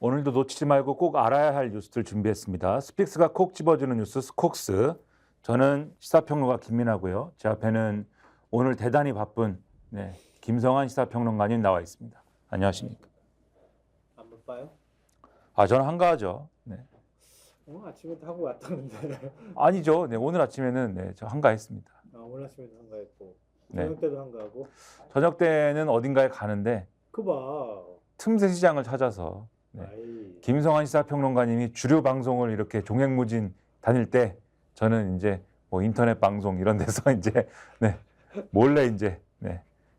오늘도 놓치지 말고 꼭 알아야 할 뉴스들 준비했습니다. 스픽스가 콕 집어주는 뉴스 스콕스. 저는 시사평론가 김민하고요. 제 앞에는 오늘 대단히 바쁜 김성환 시사평론가님 나와 있습니다. 안녕하십니까? 안 바빠요? 저는 한가하죠. 네. 오늘 아침에도 하고 왔다는데. 아니죠. 네, 오늘 아침에는 저 한가했습니다. 오늘 아침에도 한가했고 네. 저녁 때도 한가하고. 저녁 때는 어딘가에 가는데 그 봐. 틈새 시장을 찾아서 아이. 김성환 시사평론가님이 주류 방송을 이렇게 종횡무진 다닐 때 저는 이제 뭐 인터넷 방송 이런 데서 이제 몰래 이제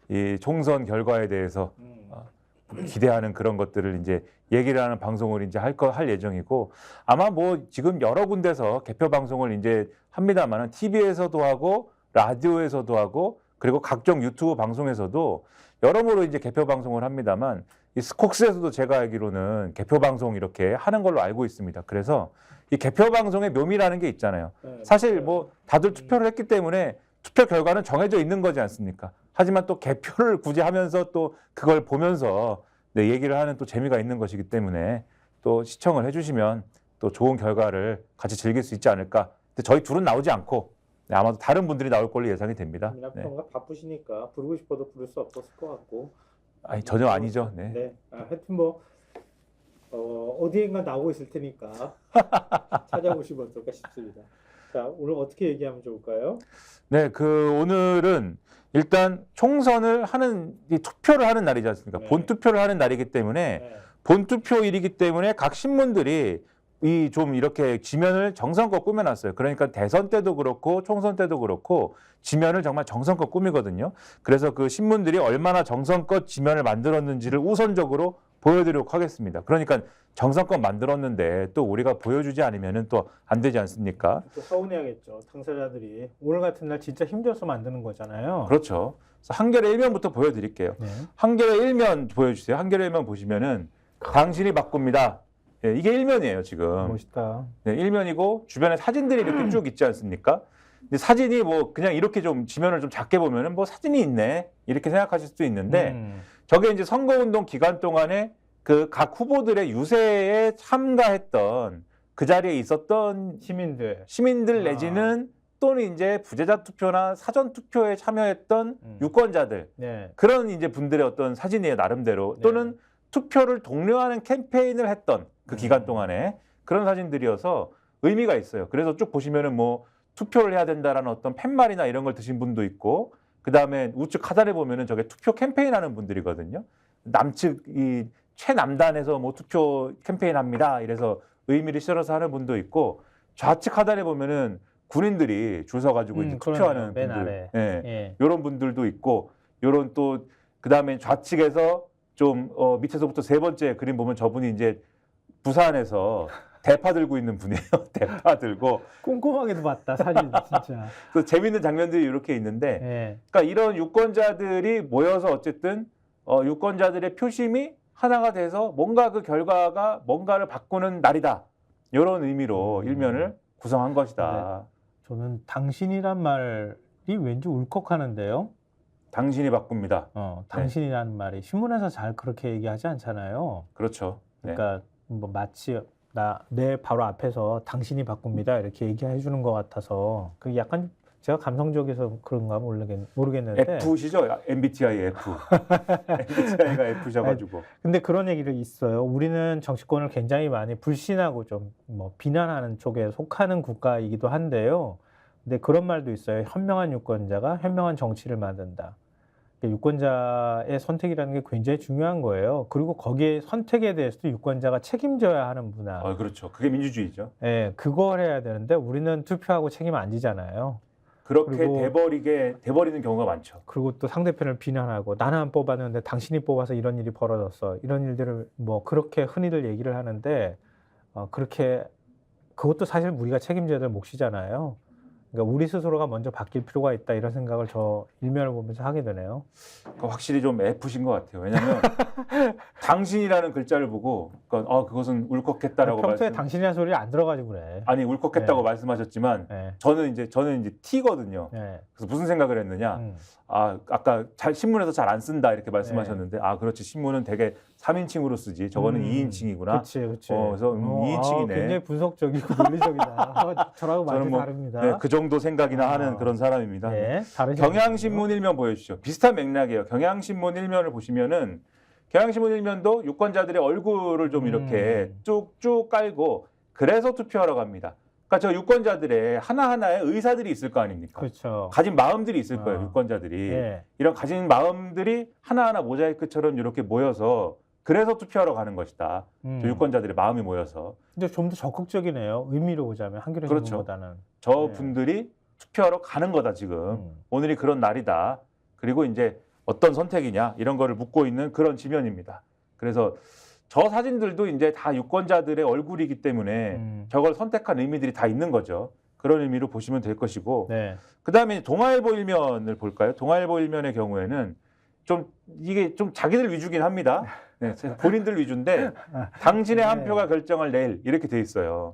이 총선 결과에 대해서 기대하는 그런 것들을 이제 얘기를 하는 방송을 이제 할 예정이고, 아마 뭐 지금 여러 군데서 개표 방송을 이제 합니다만은 TV에서도 하고 라디오에서도 하고 그리고 각종 유튜브 방송에서도 여러모로 이제 개표 방송을 합니다만, 이 스콕스에서도 제가 알기로는 개표 방송 이렇게 하는 걸로 알고 있습니다. 그래서 이 개표 방송의 묘미라는 게 있잖아요. 사실 뭐 다들 투표를 했기 때문에 투표 결과는 정해져 있는 거지 않습니까? 하지만 또 개표를 굳이 하면서 또 그걸 보면서 얘기를 하는 또 재미가 있는 것이기 때문에 또 시청을 해주시면 또 좋은 결과를 같이 즐길 수 있지 않을까. 근데 저희 둘은 나오지 않고 아마도 다른 분들이 나올 걸로 예상이 됩니다. 뭔가 바쁘시니까 부르고 싶어도 부를 수 없었을 것 같고. 아니 전혀 아니죠. 네. 하여튼 뭐 어디엔가 나오고 있을 테니까 찾아보시면 어떨까 싶습니다. 자, 오늘 어떻게 얘기하면 좋을까요? 네, 오늘은 일단 총선을 하는, 투표를 하는 날이지 않습니까? 네. 본투표를 하는 날이기 때문에, 본투표일이기 때문에 각 신문들이 좀 이렇게 지면을 정성껏 꾸며놨어요. 그러니까 대선 때도 그렇고 총선 때도 그렇고 지면을 정말 정성껏 꾸미거든요. 그래서 그 신문들이 얼마나 정성껏 지면을 만들었는지를 우선적으로 보여드리도록 하겠습니다. 그러니까 정성껏 만들었는데 또 우리가 보여주지 않으면 또 안 되지 않습니까? 또 서운해야겠죠. 당사자들이 오늘 같은 날 진짜 힘줘서 만드는 거잖아요. 그렇죠. 그래서 한겨레 1면부터 보여드릴게요. 네. 한겨레 1면 보여주세요. 한겨레 1면 보시면은 당신이 바꿉니다. 이게 1면이에요 지금. 멋있다. 1면이고 주변에 사진들이 이렇게 쭉 있지 않습니까? 근데 사진이 뭐 그냥 이렇게 좀 지면을 좀 작게 보면은 뭐 사진이 있네 이렇게 생각하실 수도 있는데 저게 이제 선거운동 기간 동안에 그 각 후보들의 유세에 참가했던 그 자리에 있었던 시민들 내지는 또는 이제 부재자 투표나 사전 투표에 참여했던 유권자들 그런 이제 분들의 어떤 사진이에요 나름대로. 또는 투표를 독려하는 캠페인을 했던 그 기간 동안에 그런 사진들이어서 의미가 있어요. 그래서 쭉 보시면은 뭐 투표를 해야 된다라는 어떤 팻말이나 이런 걸 드신 분도 있고, 그 다음에 우측 하단에 보면은 저게 투표 캠페인 하는 분들이거든요. 남측 이 최남단에서 뭐 투표 캠페인 합니다. 이래서 의미를 실어서 하는 분도 있고, 좌측 하단에 보면은 군인들이 줄 서가지고 이제 투표하는 분들, 이런 분들도 있고, 요런 또 그 다음에 좌측에서 좀 밑에서부터 세 번째 그림 보면 저분이 이제 부산에서 대파 들고 있는 분이에요. 대파 들고. 꼼꼼하게도 봤다 사진 진짜. 또 재밌는 장면들이 이렇게 있는데, 그러니까 이런 유권자들이 모여서 어쨌든 유권자들의 표심이 하나가 돼서 뭔가 그 결과가 뭔가를 바꾸는 날이다. 이런 의미로 일면을 구성한 것이다. 저는 당신이란 말이 왠지 울컥하는데요. 당신이 바꿉니다. 당신이라는 말이 신문에서 잘 그렇게 얘기하지 않잖아요. 그렇죠. 그러니까 뭐 마치 내 바로 앞에서 당신이 바꿉니다 이렇게 얘기해 주는 것 같아서 그 약간 제가 감성적이어서 그런가 모르겠는데. F시죠? MBTI F. MBTI가 F셔가지고. 근데 그런 얘기를 있어요. 우리는 정치권을 굉장히 많이 불신하고 좀 뭐 비난하는 쪽에 속하는 국가이기도 한데요. 근데 그런 말도 있어요. 현명한 유권자가 현명한 정치를 만든다. 유권자의 선택이라는 게 굉장히 중요한 거예요. 그리고 거기에 선택에 대해서도 유권자가 책임져야 하는 문화. 그렇죠. 그게 민주주의죠. 그걸 해야 되는데 우리는 투표하고 책임 안 지잖아요. 그렇게 돼버리는 경우가 많죠. 그리고 또 상대편을 비난하고 나는 안 뽑았는데 당신이 뽑아서 이런 일이 벌어졌어. 이런 일들을 뭐 그렇게 흔히들 얘기를 하는데 그것도 사실 우리가 책임져야 될 몫이잖아요. 그러니까 우리 스스로가 먼저 바뀔 필요가 있다 이런 생각을 저 일면을 보면서 하게 되네요. 확실히 좀 F신 것 같아요. 왜냐하면 당신이라는 글자를 보고 그러니까 그것은 울컥했다라고 평소에 당신이라는 소리 안 들어가지고 그래. 아니 울컥했다고 네. 말씀하셨지만 네. 저는 이제 T거든요. 네. 그래서 무슨 생각을 했느냐? 아까 신문에서 잘 안 쓴다 이렇게 말씀하셨는데 그렇지 신문은 되게 3인칭으로 쓰지 저거는 2인칭이구나. 그렇지. 그래서 2인칭이네. 굉장히 분석적이고 논리적이다. 저라고 많이 다릅니다. 네, 그 정도 생각이나 하는 그런 사람입니다. 네, 다른 경향신문 일면 보여주시죠. 비슷한 맥락이에요. 경향신문 일면을 보시면은 경향신문 일면도 유권자들의 얼굴을 좀 이렇게 쭉쭉 깔고 그래서 투표하러 갑니다. 그러니까 저 유권자들의 하나하나의 의사들이 있을 거 아닙니까? 그렇죠. 가진 마음들이 있을 거예요. 유권자들이. 네. 이런 가진 마음들이 하나하나 모자이크처럼 이렇게 모여서 그래서 투표하러 가는 것이다. 저 유권자들의 마음이 모여서. 근데 좀 더 적극적이네요. 의미로 보자면 한겨레 신문보다는. 저 분들이 투표하러 가는 거다 지금. 오늘이 그런 날이다. 그리고 이제 어떤 선택이냐 이런 거를 묻고 있는 그런 지면입니다. 그래서 저 사진들도 이제 다 유권자들의 얼굴이기 때문에 저걸 선택한 의미들이 다 있는 거죠. 그런 의미로 보시면 될 것이고. 네. 그다음에 동아일보 일면을 볼까요? 동아일보 일면의 경우에는 이게 좀 자기들 위주긴 합니다. 네, 본인들 위주인데 당신의 한 표가 결정할 내일 이렇게 돼 있어요.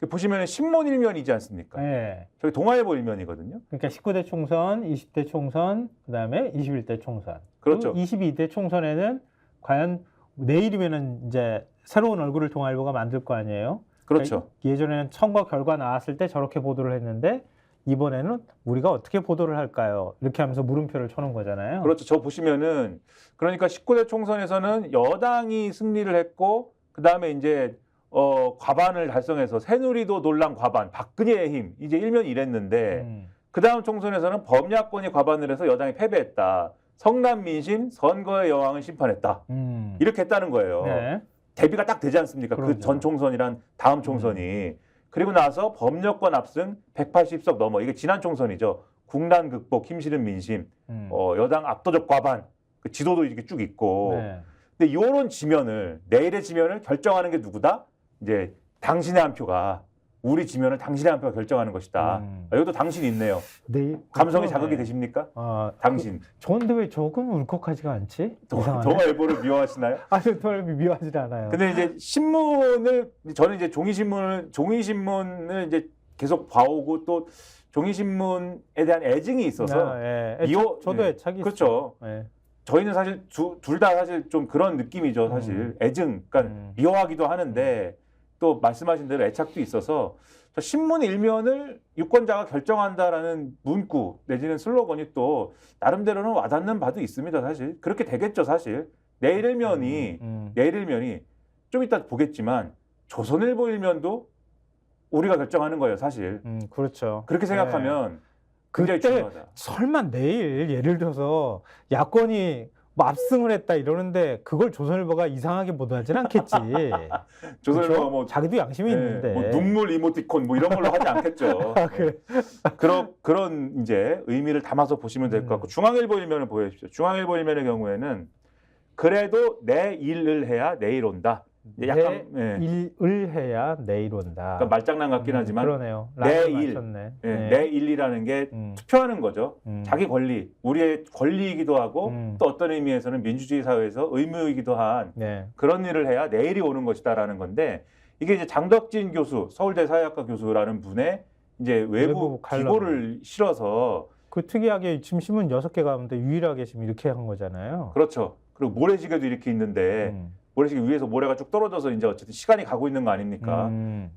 보시면 신문 일면이지 않습니까? 네. 저기 동아일보 일면이거든요. 그러니까 19대 총선, 20대 총선, 그다음에 21대 총선. 그렇죠. 22대 총선에는 과연 내일이면은 이제 새로운 얼굴을 동아일보가 만들 거 아니에요? 그렇죠. 그러니까 예전에는 선거 결과 나왔을 때 저렇게 보도를 했는데 이번에는 우리가 어떻게 보도를 할까요? 이렇게 하면서 물음표를 쳐놓은 거잖아요. 그렇죠. 저 보시면은 그러니까 19대 총선에서는 여당이 승리를 했고 그다음에 이제 과반을 달성해서 새누리도 논란 과반, 박근혜의 힘 이제 일면이 이랬는데 그다음 총선에서는 범야권이 과반을 해서 여당이 패배했다. 성남 민심 선거의 여왕을 심판했다. 이렇게 했다는 거예요. 네. 대비가 딱 되지 않습니까? 그 전 총선이란 다음 총선이. 그리고 나서 범여권 압승 180석 넘어. 이게 지난 총선이죠. 국난 극복 힘실은 민심. 여당 압도적 과반. 그 지도도 이렇게 쭉 있고. 네. 근데 이런 지면을 내일의 지면을 결정하는 게 누구다? 이제 당신의 한 표가 우리 지면을 당신의 한 표가 결정하는 것이다. 여기도 당신이 있네요. 네. 감성이 자극이 되십니까? 당신. 좋은데 왜 조금 울컥하지가 않지? 이상하네. 동아일보를 미워하시나요? 아니, 동아일보 미워하지 않아요. 근데 이제 신문을 저는 이제 종이신문을 이제 계속 봐오고 또 종이신문에 대한 애증이 있어서 저도 애착이 그렇죠. 있어요. 저희는 사실 둘 다 사실 좀 그런 느낌이죠. 사실 애증, 그러니까 미워하기도 하는데 또 말씀하신 대로 애착도 있어서 신문 일면을 유권자가 결정한다라는 문구 내지는 슬로건이 또 나름대로는 와닿는 바도 있습니다. 사실 그렇게 되겠죠. 사실 내일 일면이 좀 이따 보겠지만 조선일보 일면도 우리가 결정하는 거예요. 사실 그렇죠. 그렇게 생각하면 굉장히 중요하다. 설마 내일 예를 들어서 야권이 뭐 압승을 했다 이러는데 그걸 조선일보가 이상하게 보도하진 않겠지. 조선일보가 그렇죠? 뭐 자기도 양심이 있는데 뭐 눈물 이모티콘 뭐 이런 걸로 하지 않겠죠. 그래. 그런 이제 의미를 담아서 보시면 될 것 같고 중앙일보 일면을 보여주십시오. 중앙일보 일면의 경우에는 그래도 내 일을 해야 내일 온다. 약간 일을 해야 내일 온다. 그러니까 말장난 같긴 하지만 그러네요. 내 일이라는 게 투표하는 거죠. 자기 권리, 우리의 권리이기도 하고 또 어떤 의미에서는 민주주의 사회에서 의무이기도 한 그런 일을 해야 내일이 오는 것이다라는 건데 이게 이제 장덕진 교수, 서울대 사회학과 교수라는 분의 이제 외부 기고를 실어서 그 특이하게 지금 신문 6개 가운데 유일하게 지금 이렇게 한 거잖아요. 그렇죠. 그리고 모래시계도 이렇게 있는데 모래시계 위에서 모래가 쭉 떨어져서 이제 어쨌든 시간이 가고 있는 거 아닙니까?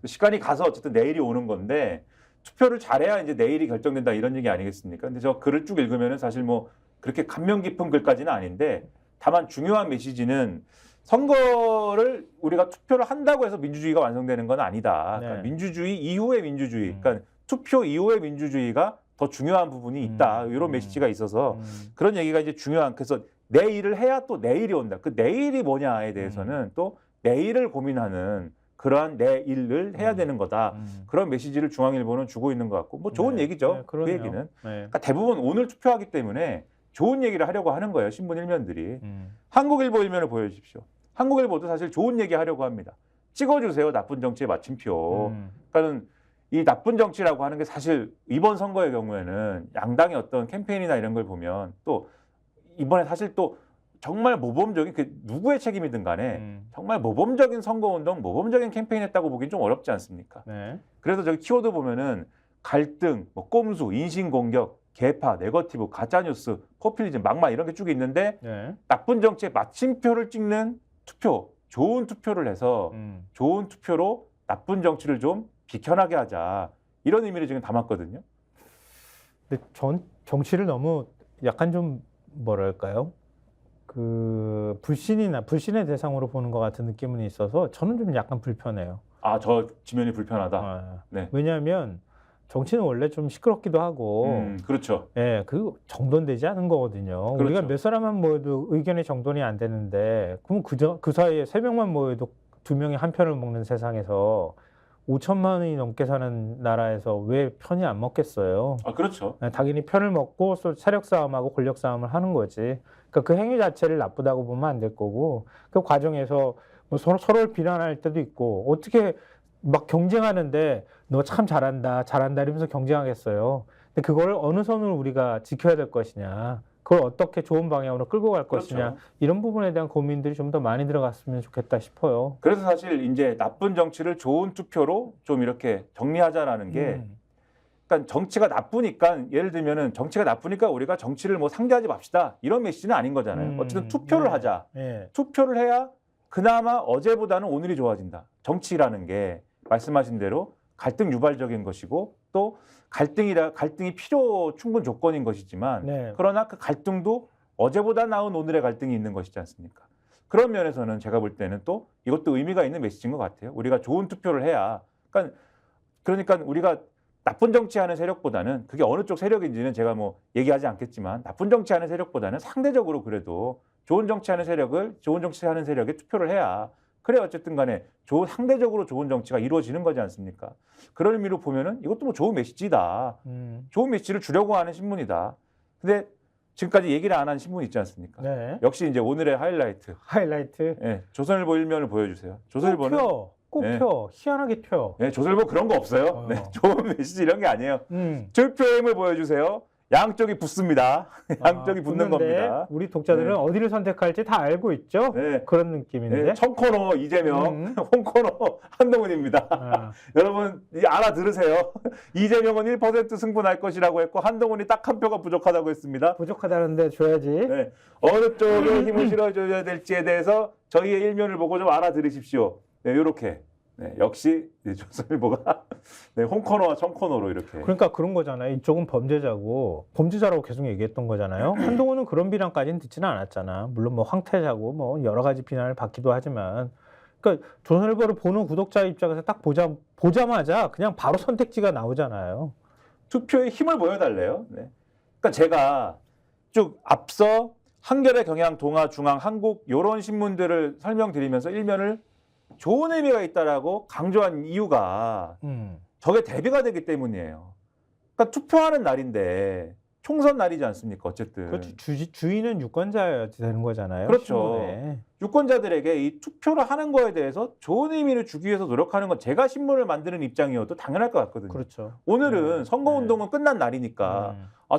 시간이 가서 어쨌든 내일이 오는 건데 투표를 잘해야 이제 내일이 결정된다 이런 얘기 아니겠습니까? 근데 저 글을 쭉 읽으면은 사실 뭐 그렇게 감명 깊은 글까지는 아닌데 다만 중요한 메시지는 선거를 우리가 투표를 한다고 해서 민주주의가 완성되는 건 아니다. 그러니까 민주주의 이후의 민주주의, 그러니까 투표 이후의 민주주의가 더 중요한 부분이 있다. 이런 메시지가 있어서 그런 얘기가 이제 중요한. 그래서 내 일을 해야 또 내일이 온다. 그 내일이 뭐냐에 대해서는 또 내일을 고민하는 그러한 내 일을 해야 되는 거다. 그런 메시지를 중앙일보는 주고 있는 것 같고 뭐 좋은 얘기죠. 그 얘기는. 그러니까 대부분 오늘 투표하기 때문에 좋은 얘기를 하려고 하는 거예요. 신문 일면들이. 한국일보 일면을 보여주십시오. 한국일보도 사실 좋은 얘기 하려고 합니다. 찍어주세요. 나쁜 정치의 마침표. 그러니까는 이 나쁜 정치라고 하는 게 사실 이번 선거의 경우에는 양당의 어떤 캠페인이나 이런 걸 보면 또 이번에 사실 또 정말 모범적인 누구의 책임이든 간에 정말 모범적인 선거운동, 모범적인 캠페인했다고 보기엔 좀 어렵지 않습니까? 네. 그래서 저기 키워드 보면은 갈등, 뭐 꼼수, 인신공격, 개파, 네거티브, 가짜뉴스, 포퓰리즘, 막말 이런 게 쭉 있는데 네. 나쁜 정치에 마침표를 찍는 투표, 좋은 투표를 해서 좋은 투표로 나쁜 정치를 좀 비켜나게 하자. 이런 의미를 지금 담았거든요. 근데 정치를 너무 약간 좀 뭐랄까요? 그 불신의 대상으로 보는 것 같은 느낌은 있어서 저는 좀 약간 불편해요. 아, 저 지면이 불편하다. 아, 네. 왜냐하면 정치는 원래 좀 시끄럽기도 하고, 그렇죠. 예, 그 정돈되지 않은 거거든요. 그렇죠. 우리가 몇 사람만 모여도 의견이 정돈이 안 되는데, 그럼 그 사이에 3명만 모여도 2명이 한 편을 먹는 세상에서 5천만 원이 넘게 사는 나라에서 왜 편이 안 먹겠어요? 아, 그렇죠. 예, 당연히 편을 먹고 세력 싸움하고 권력 싸움을 하는 거지. 그러니까 그 행위 자체를 나쁘다고 보면 안 될 거고, 그 과정에서 뭐 서로를 비난할 때도 있고, 어떻게 막 경쟁하는데 너 참 잘한다 이러면서 경쟁하겠어요. 근데 그걸 어느 선을 우리가 지켜야 될 것이냐, 그걸 어떻게 좋은 방향으로 끌고 갈 것이냐, 그렇죠. 이런 부분에 대한 고민들이 좀 더 많이 들어갔으면 좋겠다 싶어요. 그래서 사실 이제 나쁜 정치를 좋은 투표로 좀 이렇게 정리하자라는 게 그러니까 정치가 나쁘니까 예를 들면은 정치가 나쁘니까 우리가 정치를 뭐 상대하지 맙시다 이런 메시지는 아닌 거잖아요. 어쨌든 투표를 네. 하자. 예. 투표를 해야 그나마 어제보다는 오늘이 좋아진다. 정치라는 게 말씀하신 대로 갈등 유발적인 것이고 또 갈등이 필요 충분 조건인 것이지만 네. 그러나 그 갈등도 어제보다 나은 오늘의 갈등이 있는 것이지 않습니까? 그런 면에서는 제가 볼 때는 또 이것도 의미가 있는 메시지인 것 같아요. 우리가 좋은 투표를 해야 그러니까 우리가 나쁜 정치하는 세력보다는 그게 어느 쪽 세력인지는 제가 뭐 얘기하지 않겠지만 나쁜 정치하는 세력보다는 상대적으로 그래도 좋은 정치하는 세력에 투표를 해야 그래 어쨌든 간에 상대적으로 좋은 정치가 이루어지는 거지 않습니까? 그런 의미로 보면은 이것도 뭐 좋은 메시지다. 좋은 메시지를 주려고 하는 신문이다. 근데 지금까지 얘기를 안 한 신문 있지 않습니까? 네. 역시 이제 오늘의 하이라이트. 예, 조선일보 일면을 보여주세요. 조선일보는 꼭 펴. 희한하게 펴. 네, 조선일보 그런 거 없어요. 네, 좋은 메시지 이런 게 아니에요. 투표의 힘을 보여주세요. 양쪽이 붙습니다. 양쪽이 붙는 붙는데 겁니다. 우리 독자들은 네. 어디를 선택할지 다 알고 있죠? 네. 그런 느낌인데. 네, 청코너 이재명, 홍코너 한동훈입니다. 여러분 알아들으세요. 이재명은 1% 승부 날 것이라고 했고 한동훈이 딱 한 표가 부족하다고 했습니다. 부족하다는데 줘야지. 네, 어느 쪽에 힘을 실어줘야 될지에 대해서 저희의 일면을 보고 좀 알아들으십시오. 네, 이렇게. 네, 역시 조선일보가 네, 홍코너와 청코너로 이렇게. 그러니까 그런 거잖아요. 이쪽은 범죄자라고 계속 얘기했던 거잖아요. 한동훈은 그런 비난까지는 듣지는 않았잖아. 물론 뭐 황태자고 뭐 여러 가지 비난을 받기도 하지만, 그러니까 조선일보를 보는 구독자 입장에서 딱 보자마자 그냥 바로 선택지가 나오잖아요. 투표에 힘을 보여달래요. 네. 그러니까 제가 쭉 앞서 한겨레, 경향, 동아, 중앙, 한국 이런 신문들을 설명드리면서 일면을 좋은 의미가 있다라고 강조한 이유가 저게 대비가 되기 때문이에요. 그러니까 투표하는 날인데 총선 날이지 않습니까? 어쨌든. 그렇죠. 주인은 유권자여야 되는 거잖아요. 그렇죠. 신문에. 유권자들에게 이 투표를 하는 거에 대해서 좋은 의미를 주기 위해서 노력하는 건 제가 신문을 만드는 입장이어도 당연할 것 같거든요. 그렇죠. 오늘은 선거운동은 끝난 날이니까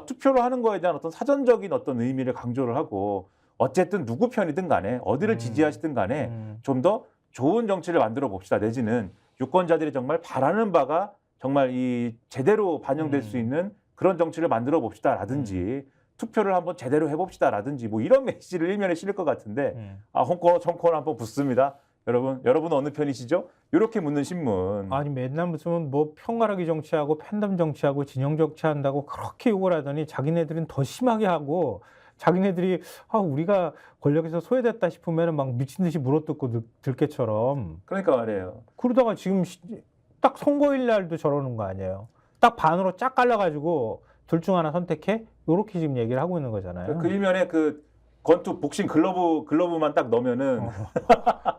투표를 하는 거에 대한 어떤 사전적인 어떤 의미를 강조를 하고 어쨌든 누구 편이든 간에 어디를 지지하시든 간에 좀 더 좋은 정치를 만들어 봅시다. 내지는 유권자들이 정말 바라는 바가 정말 이 제대로 반영될 수 있는 그런 정치를 만들어 봅시다라든지 투표를 한번 제대로 해봅시다라든지 뭐 이런 메시지를 일면에 실을 것 같은데 홍코너 청코너 한번 붙습니다. 여러분 어느 편이시죠? 이렇게 묻는 신문. 아니 맨날 무슨 뭐 편가르기 정치하고 팬덤 정치하고 진영 정치한다고 그렇게 욕을 하더니 자기네들은 더 심하게 하고 자기네들이 우리가 권력에서 소외됐다 싶으면 막 미친 듯이 물어뜯고 들깨처럼. 그러니까 말이에요. 그러다가 지금 딱 선거일 날도 저러는 거 아니에요. 딱 반으로 쫙 갈라가지고 둘 중 하나 선택해? 이렇게 지금 얘기를 하고 있는 거잖아요. 그 일면에 그 권투 복싱 글러브만 딱 넣으면은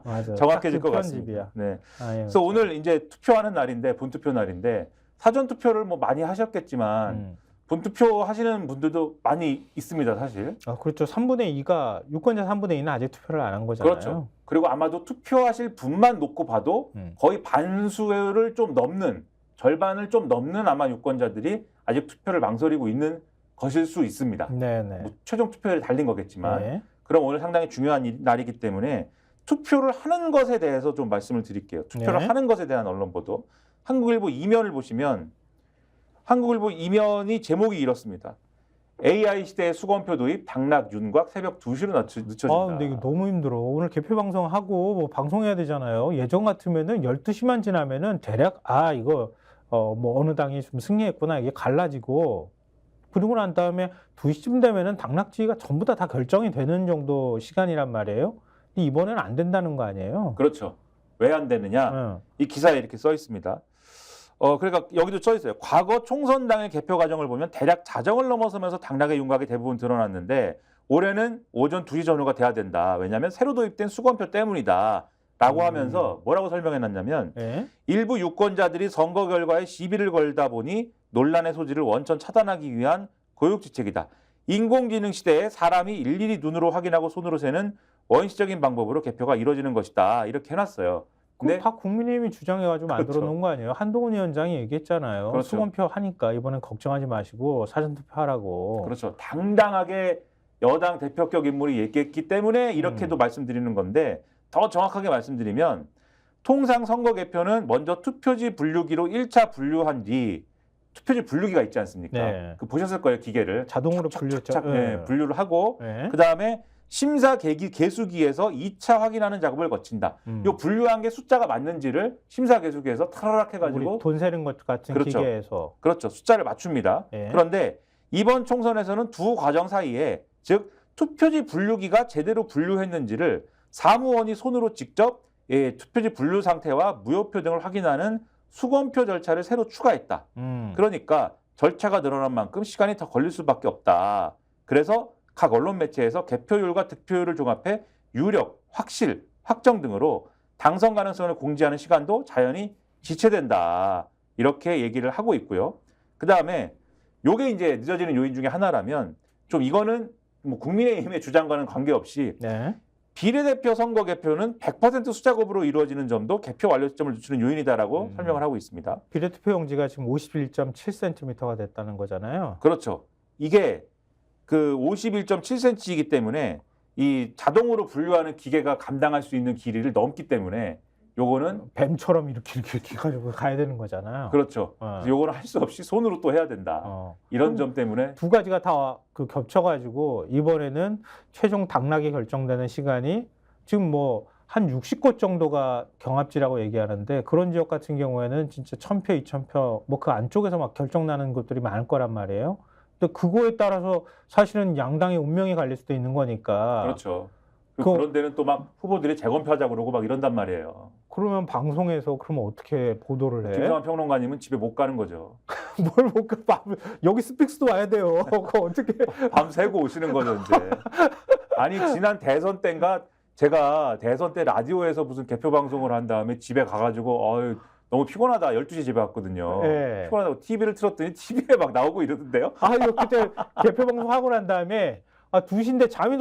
맞아. 정확해질 그 것 같습니다. 편집이야. 네. 그래서 오늘 이제 투표하는 날인데 본투표 날인데 사전 투표를 뭐 많이 하셨겠지만 본투표 하시는 분들도 많이 있습니다, 사실. 그렇죠. 3분의 2가 유권자 3분의 2는 아직 투표를 안 한 거잖아요. 그렇죠. 그리고 아마도 투표하실 분만 놓고 봐도 거의 반수를 좀 넘는 절반을 좀 넘는 아마 유권자들이 아직 투표를 망설이고 있는 것일 수 있습니다. 네네. 뭐 최종 투표에 달린 거겠지만 네. 그럼 오늘 상당히 중요한 날이기 때문에 투표를 하는 것에 대해서 좀 말씀을 드릴게요. 투표를 네. 하는 것에 대한 언론 보도. 한국일보 이면을 보시면 한국일보 이면이 제목이 이렇습니다. AI 시대의 수검표 도입, 당락 윤곽 새벽 2시로 늦춰진다. 아, 근데 이거 너무 힘들어. 오늘 개표 방송하고 뭐 방송해야 되잖아요. 예전 같으면은 12시만 지나면은 대략 이거 뭐 어느 당이 좀 승리했구나 이게 갈라지고 그러고 난 다음에 2시쯤 되면은 당락지가 전부 다 결정이 되는 정도 시간이란 말이에요. 근데 이번에는 안 된다는 거 아니에요? 그렇죠. 왜 안 되느냐? 이 기사에 이렇게 써 있습니다. 그러니까 여기도 써 있어요. 과거 총선 당일 개표 과정을 보면 대략 자정을 넘어서면서 당락의 윤곽이 대부분 드러났는데 올해는 오전 2시 전후가 돼야 된다. 왜냐하면 새로 도입된 수검표 때문이다. 라고 하면서 뭐라고 설명해놨냐면 네. 일부 유권자들이 선거 결과에 시비를 걸다 보니 논란의 소지를 원천 차단하기 위한 고육지책이다. 인공지능 시대에 사람이 일일이 눈으로 확인하고 손으로 세는 원시적인 방법으로 개표가 이루어지는 것이다. 이렇게 해놨어요. 그럼 근데 다 국민의힘이 주장해가지고 만들어 그렇죠. 놓은 거 아니에요? 한동훈 위원장이 얘기했잖아요. 그렇죠. 수검표 하니까 이번엔 걱정하지 마시고 사전투표하라고. 그렇죠. 당당하게 여당 대표격 인물이 얘기했기 때문에 이렇게도 말씀드리는 건데 더 정확하게 말씀드리면 통상 선거 개표는 먼저 투표지 분류기로 1차 분류한 뒤 투표지 분류기가 있지 않습니까? 네. 그 보셨을 거예요, 기계를. 자동으로 분류했죠. 네, 분류를 하고 네. 그다음에 심사 개수기에서 2차 확인하는 작업을 거친다. 요 분류한 게 숫자가 맞는지를 심사 개수기에서 타라락 해가지고 우리 돈 세는 것 같은 그렇죠. 기계에서. 그렇죠. 숫자를 맞춥니다. 네. 그런데 이번 총선에서는 두 과정 사이에 즉 투표지 분류기가 제대로 분류했는지를 사무원이 손으로 직접 투표지 분류 상태와 무효표 등을 확인하는 수검표 절차를 새로 추가했다. 그러니까 절차가 늘어난 만큼 시간이 더 걸릴 수밖에 없다. 그래서 각 언론 매체에서 개표율과 득표율을 종합해 유력, 확실, 확정 등으로 당선 가능성을 공지하는 시간도 자연히 지체된다. 이렇게 얘기를 하고 있고요. 그다음에 요게 이제 늦어지는 요인 중에 하나라면 좀 이거는 뭐 국민의힘의 주장과는 관계없이 네. 비례대표 선거 개표는 100% 숫자급으로 이루어지는 점도 개표 완료 시점을 늦추는 요인이다라고 설명을 하고 있습니다. 비례투표 용지가 지금 51.7cm가 됐다는 거잖아요. 그렇죠. 이게 그 51.7cm이기 때문에 이 자동으로 분류하는 기계가 감당할 수 있는 길이를 넘기 때문에 요거는 뱀처럼 이렇게 가지고 가야 되는 거잖아요. 그렇죠. 요거는 할 수 없이 손으로 또 해야 된다. 이런 점 때문에 두 가지가 다 그 겹쳐가지고 이번에는 최종 당락이 결정되는 시간이 지금 뭐 한 60곳 정도가 경합지라고 얘기하는데 그런 지역 같은 경우에는 진짜 1000표, 2000표 뭐 그 안쪽에서 막 결정나는 것들이 많을 거란 말이에요. 근데 그거에 따라서 사실은 양당의 운명이 갈릴 수도 있는 거니까. 그렇죠. 그런 데는 또 막 후보들이 재검표하자고 그러고 막 이런단 말이에요. 그러면 방송에서 그러면 어떻게 보도를 해? 김성환 평론가님은 집에 못 가는 거죠. 뭘 못 가? 여기 스픽스도 와야 돼요. 그거 어떻게? 밤 새고 오시는 거죠 이제. 아니 지난 대선 때인가 제가 대선 때 라디오에서 무슨 개표 방송을 한 다음에 집에 가가지고 너무 피곤하다 12시 집에 왔거든요. 네. 피곤하다고 TV를 틀었더니 TV에 막 나오고 이러던데요. 이거 그때 개표 방송 하고 난 다음에 2시인데 잠이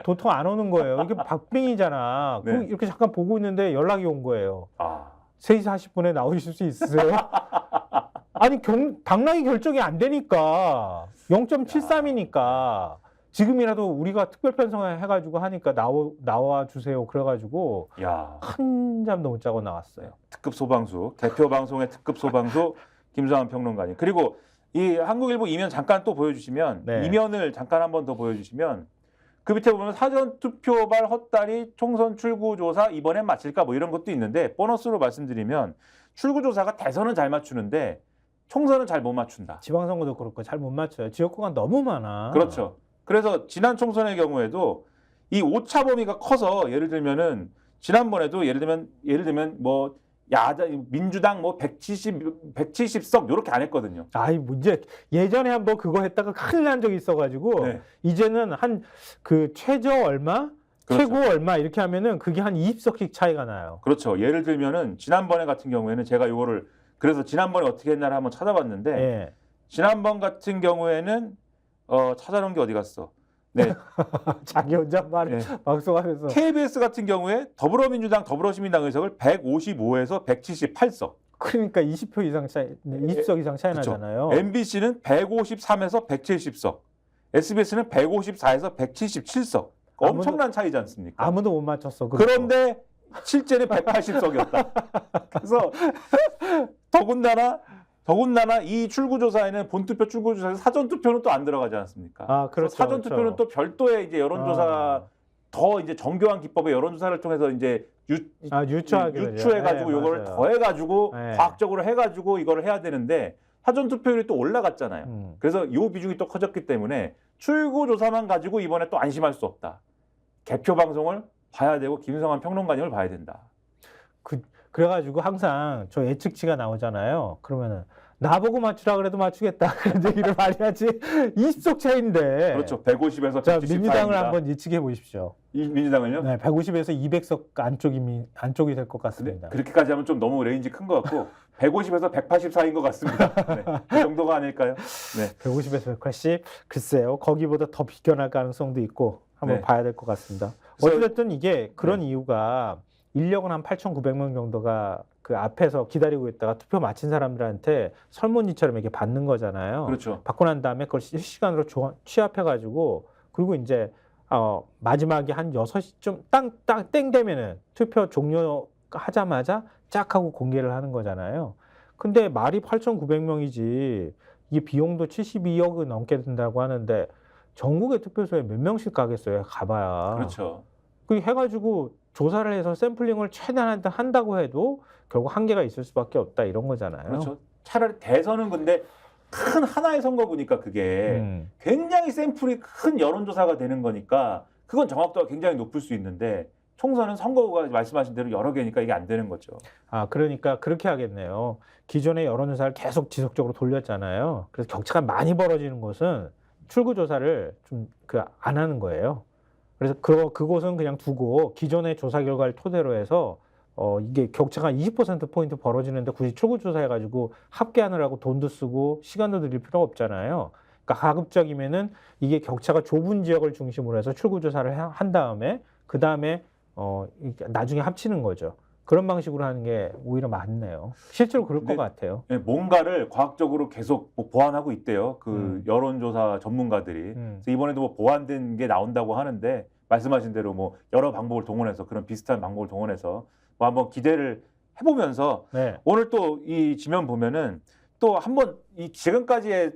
도통 안 오는 거예요. 이게 박빙이잖아. 네. 이렇게 잠깐 보고 있는데 연락이 온 거예요. 3시 40분에 나오실 수 있으세요? 아니 당락이 결정이 안 되니까 0.73이니까 지금이라도 우리가 특별 편성해가지고 하니까 나와 주세요. 그래가지고 한잠도 못 자고 나왔어요. 특급 소방수, 개표 방송의 특급 소방수 김성환 평론가님. 그리고 이 한국일보 이면 잠깐 또 보여주시면 이면을 잠깐 한번 더 보여주시면 그 밑에 보면 사전 투표발 헛다리 총선 출구조사 이번엔 마칠까 뭐 이런 것도 있는데 보너스로 말씀드리면 출구조사가 대선은 잘 맞추는데 총선은 잘 못 맞춘다. 지방선거도 그렇고 잘 못 맞춰요. 지역구가 너무 많아. 그렇죠. 그래서 지난 총선의 경우에도 이 오차 범위가 커서 예를 들면은 지난번에도 예를 들면 뭐 민주당 뭐 170석 이렇게 안 했거든요. 문제 예전에 한번 그거 했다가 큰일 난 적이 있어가지고 이제는 한 그 최저 얼마, 그렇죠. 최고 얼마 이렇게 하면은 그게 한 20석씩 차이가 나요. 그렇죠. 예를 들면은 지난번에 같은 경우에는 제가 이거를 그래서 지난번에 어떻게 했나를 한번 찾아봤는데 지난번 같은 경우에는 찾아놓은 게 어디 갔어? 네. 자기 혼자 방송하면서. KBS 같은 경우에 더불어민주당, 더불어시민당 의석을 155에서 178석. 그러니까 20표 이상 차이, 20석 이상 차이 그렇죠. 나잖아요. MBC는 153에서 170석. SBS는 154에서 177석. 엄청난 차이지 않습니까? 아무도 못 맞췄어. 그리고. 그런데 실제는 180석이었다. 그래서 더군다나 이 출구조사에는 본투표 출구조사에서 사전투표는 또 안 들어가지 않습니까? 아, 그렇죠. 사전투표는 또 별도의 이제 여론조사 더 이제 정교한 기법의 여론조사를 통해서 이제 유추해가지고 네, 이거를 맞아요. 더해가지고 네. 과학적으로 해가지고 이거를 해야 되는데 사전투표율이 또 올라갔잖아요. 그래서 이 비중이 또 커졌기 때문에 출구조사만 가지고 이번에 또 안심할 수 없다. 개표 방송을 봐야 되고 김성환 평론가님을 봐야 된다. 그래가지고 항상 저 예측치가 나오잖아요. 그러면은 나보고 맞추라 그래도 맞추겠다 그런 얘기를 많이 하지. 20석 차인데. 그렇죠. 150에서 자, 174입니다. 민주당을 한번 예측해 보십시오. 이 민주당을요? 네, 150에서 200석 안쪽이 될 것 근데 같습니다. 그렇게까지 하면 좀 너무 레인지 큰 것 같고 150에서 184인 것 같습니다. 네, 그 정도가 아닐까요? 네. 150에서 180 글쎄요. 거기보다 더 비껴날 가능성도 있고 한번 네. 봐야 될 것 같습니다. 그래서- 어쨌든 이게 그런 네. 이유가 인력은 한 8,900명 정도가 그 앞에서 기다리고 있다가 투표 마친 사람들한테 설문지처럼 이렇게 받는 거잖아요. 그렇죠. 받고 난 다음에 그걸 실시간으로 취합해가지고 그리고 이제 마지막에 한 6시쯤 땡 되면은 투표 종료하자마자 쫙 하고 공개를 하는 거잖아요. 근데 말이 8,900명이지 이게 비용도 72억이 넘게 든다고 하는데 전국의 투표소에 몇 명씩 가겠어요? 가봐야. 그렇죠. 그 해가지고 조사를 해서 샘플링을 최대한 한다고 해도 결국 한계가 있을 수밖에 없다 이런 거잖아요. 그렇죠. 차라리 대선은 근데 큰 하나의 선거구니까 그게 굉장히 샘플이 큰 여론조사가 되는 거니까 그건 정확도가 굉장히 높을 수 있는데 총선은 선거구가 말씀하신 대로 여러 개니까 이게 안 되는 거죠. 아, 그러니까 그렇게 하겠네요. 기존의 여론조사를 계속 지속적으로 돌렸잖아요. 그래서 격차가 많이 벌어지는 곳은 출구조사를 좀 안 하는 거예요. 그래서 그곳은 그냥 두고 기존의 조사 결과를 토대로 해서 이게 격차가 20%포인트 벌어지는데 굳이 출구조사해가지고 합계하느라고 돈도 쓰고 시간도 들일 필요가 없잖아요. 그러니까 가급적이면은 이게 격차가 좁은 지역을 중심으로 해서 출구조사를 한 다음에 그 다음에 나중에 합치는 거죠. 그런 방식으로 하는 게 오히려 맞네요. 실제로 그럴 것 같아요. 뭔가를 과학적으로 계속 뭐 보완하고 있대요. 그 여론조사 전문가들이. 그래서 이번에도 뭐 보완된 게 나온다고 하는데 말씀하신 대로 뭐 여러 방법을 동원해서 그런 비슷한 방법을 동원해서 뭐 한번 기대를 해보면서 네. 오늘 또 이 지면 보면은 또 한번 이 지금까지의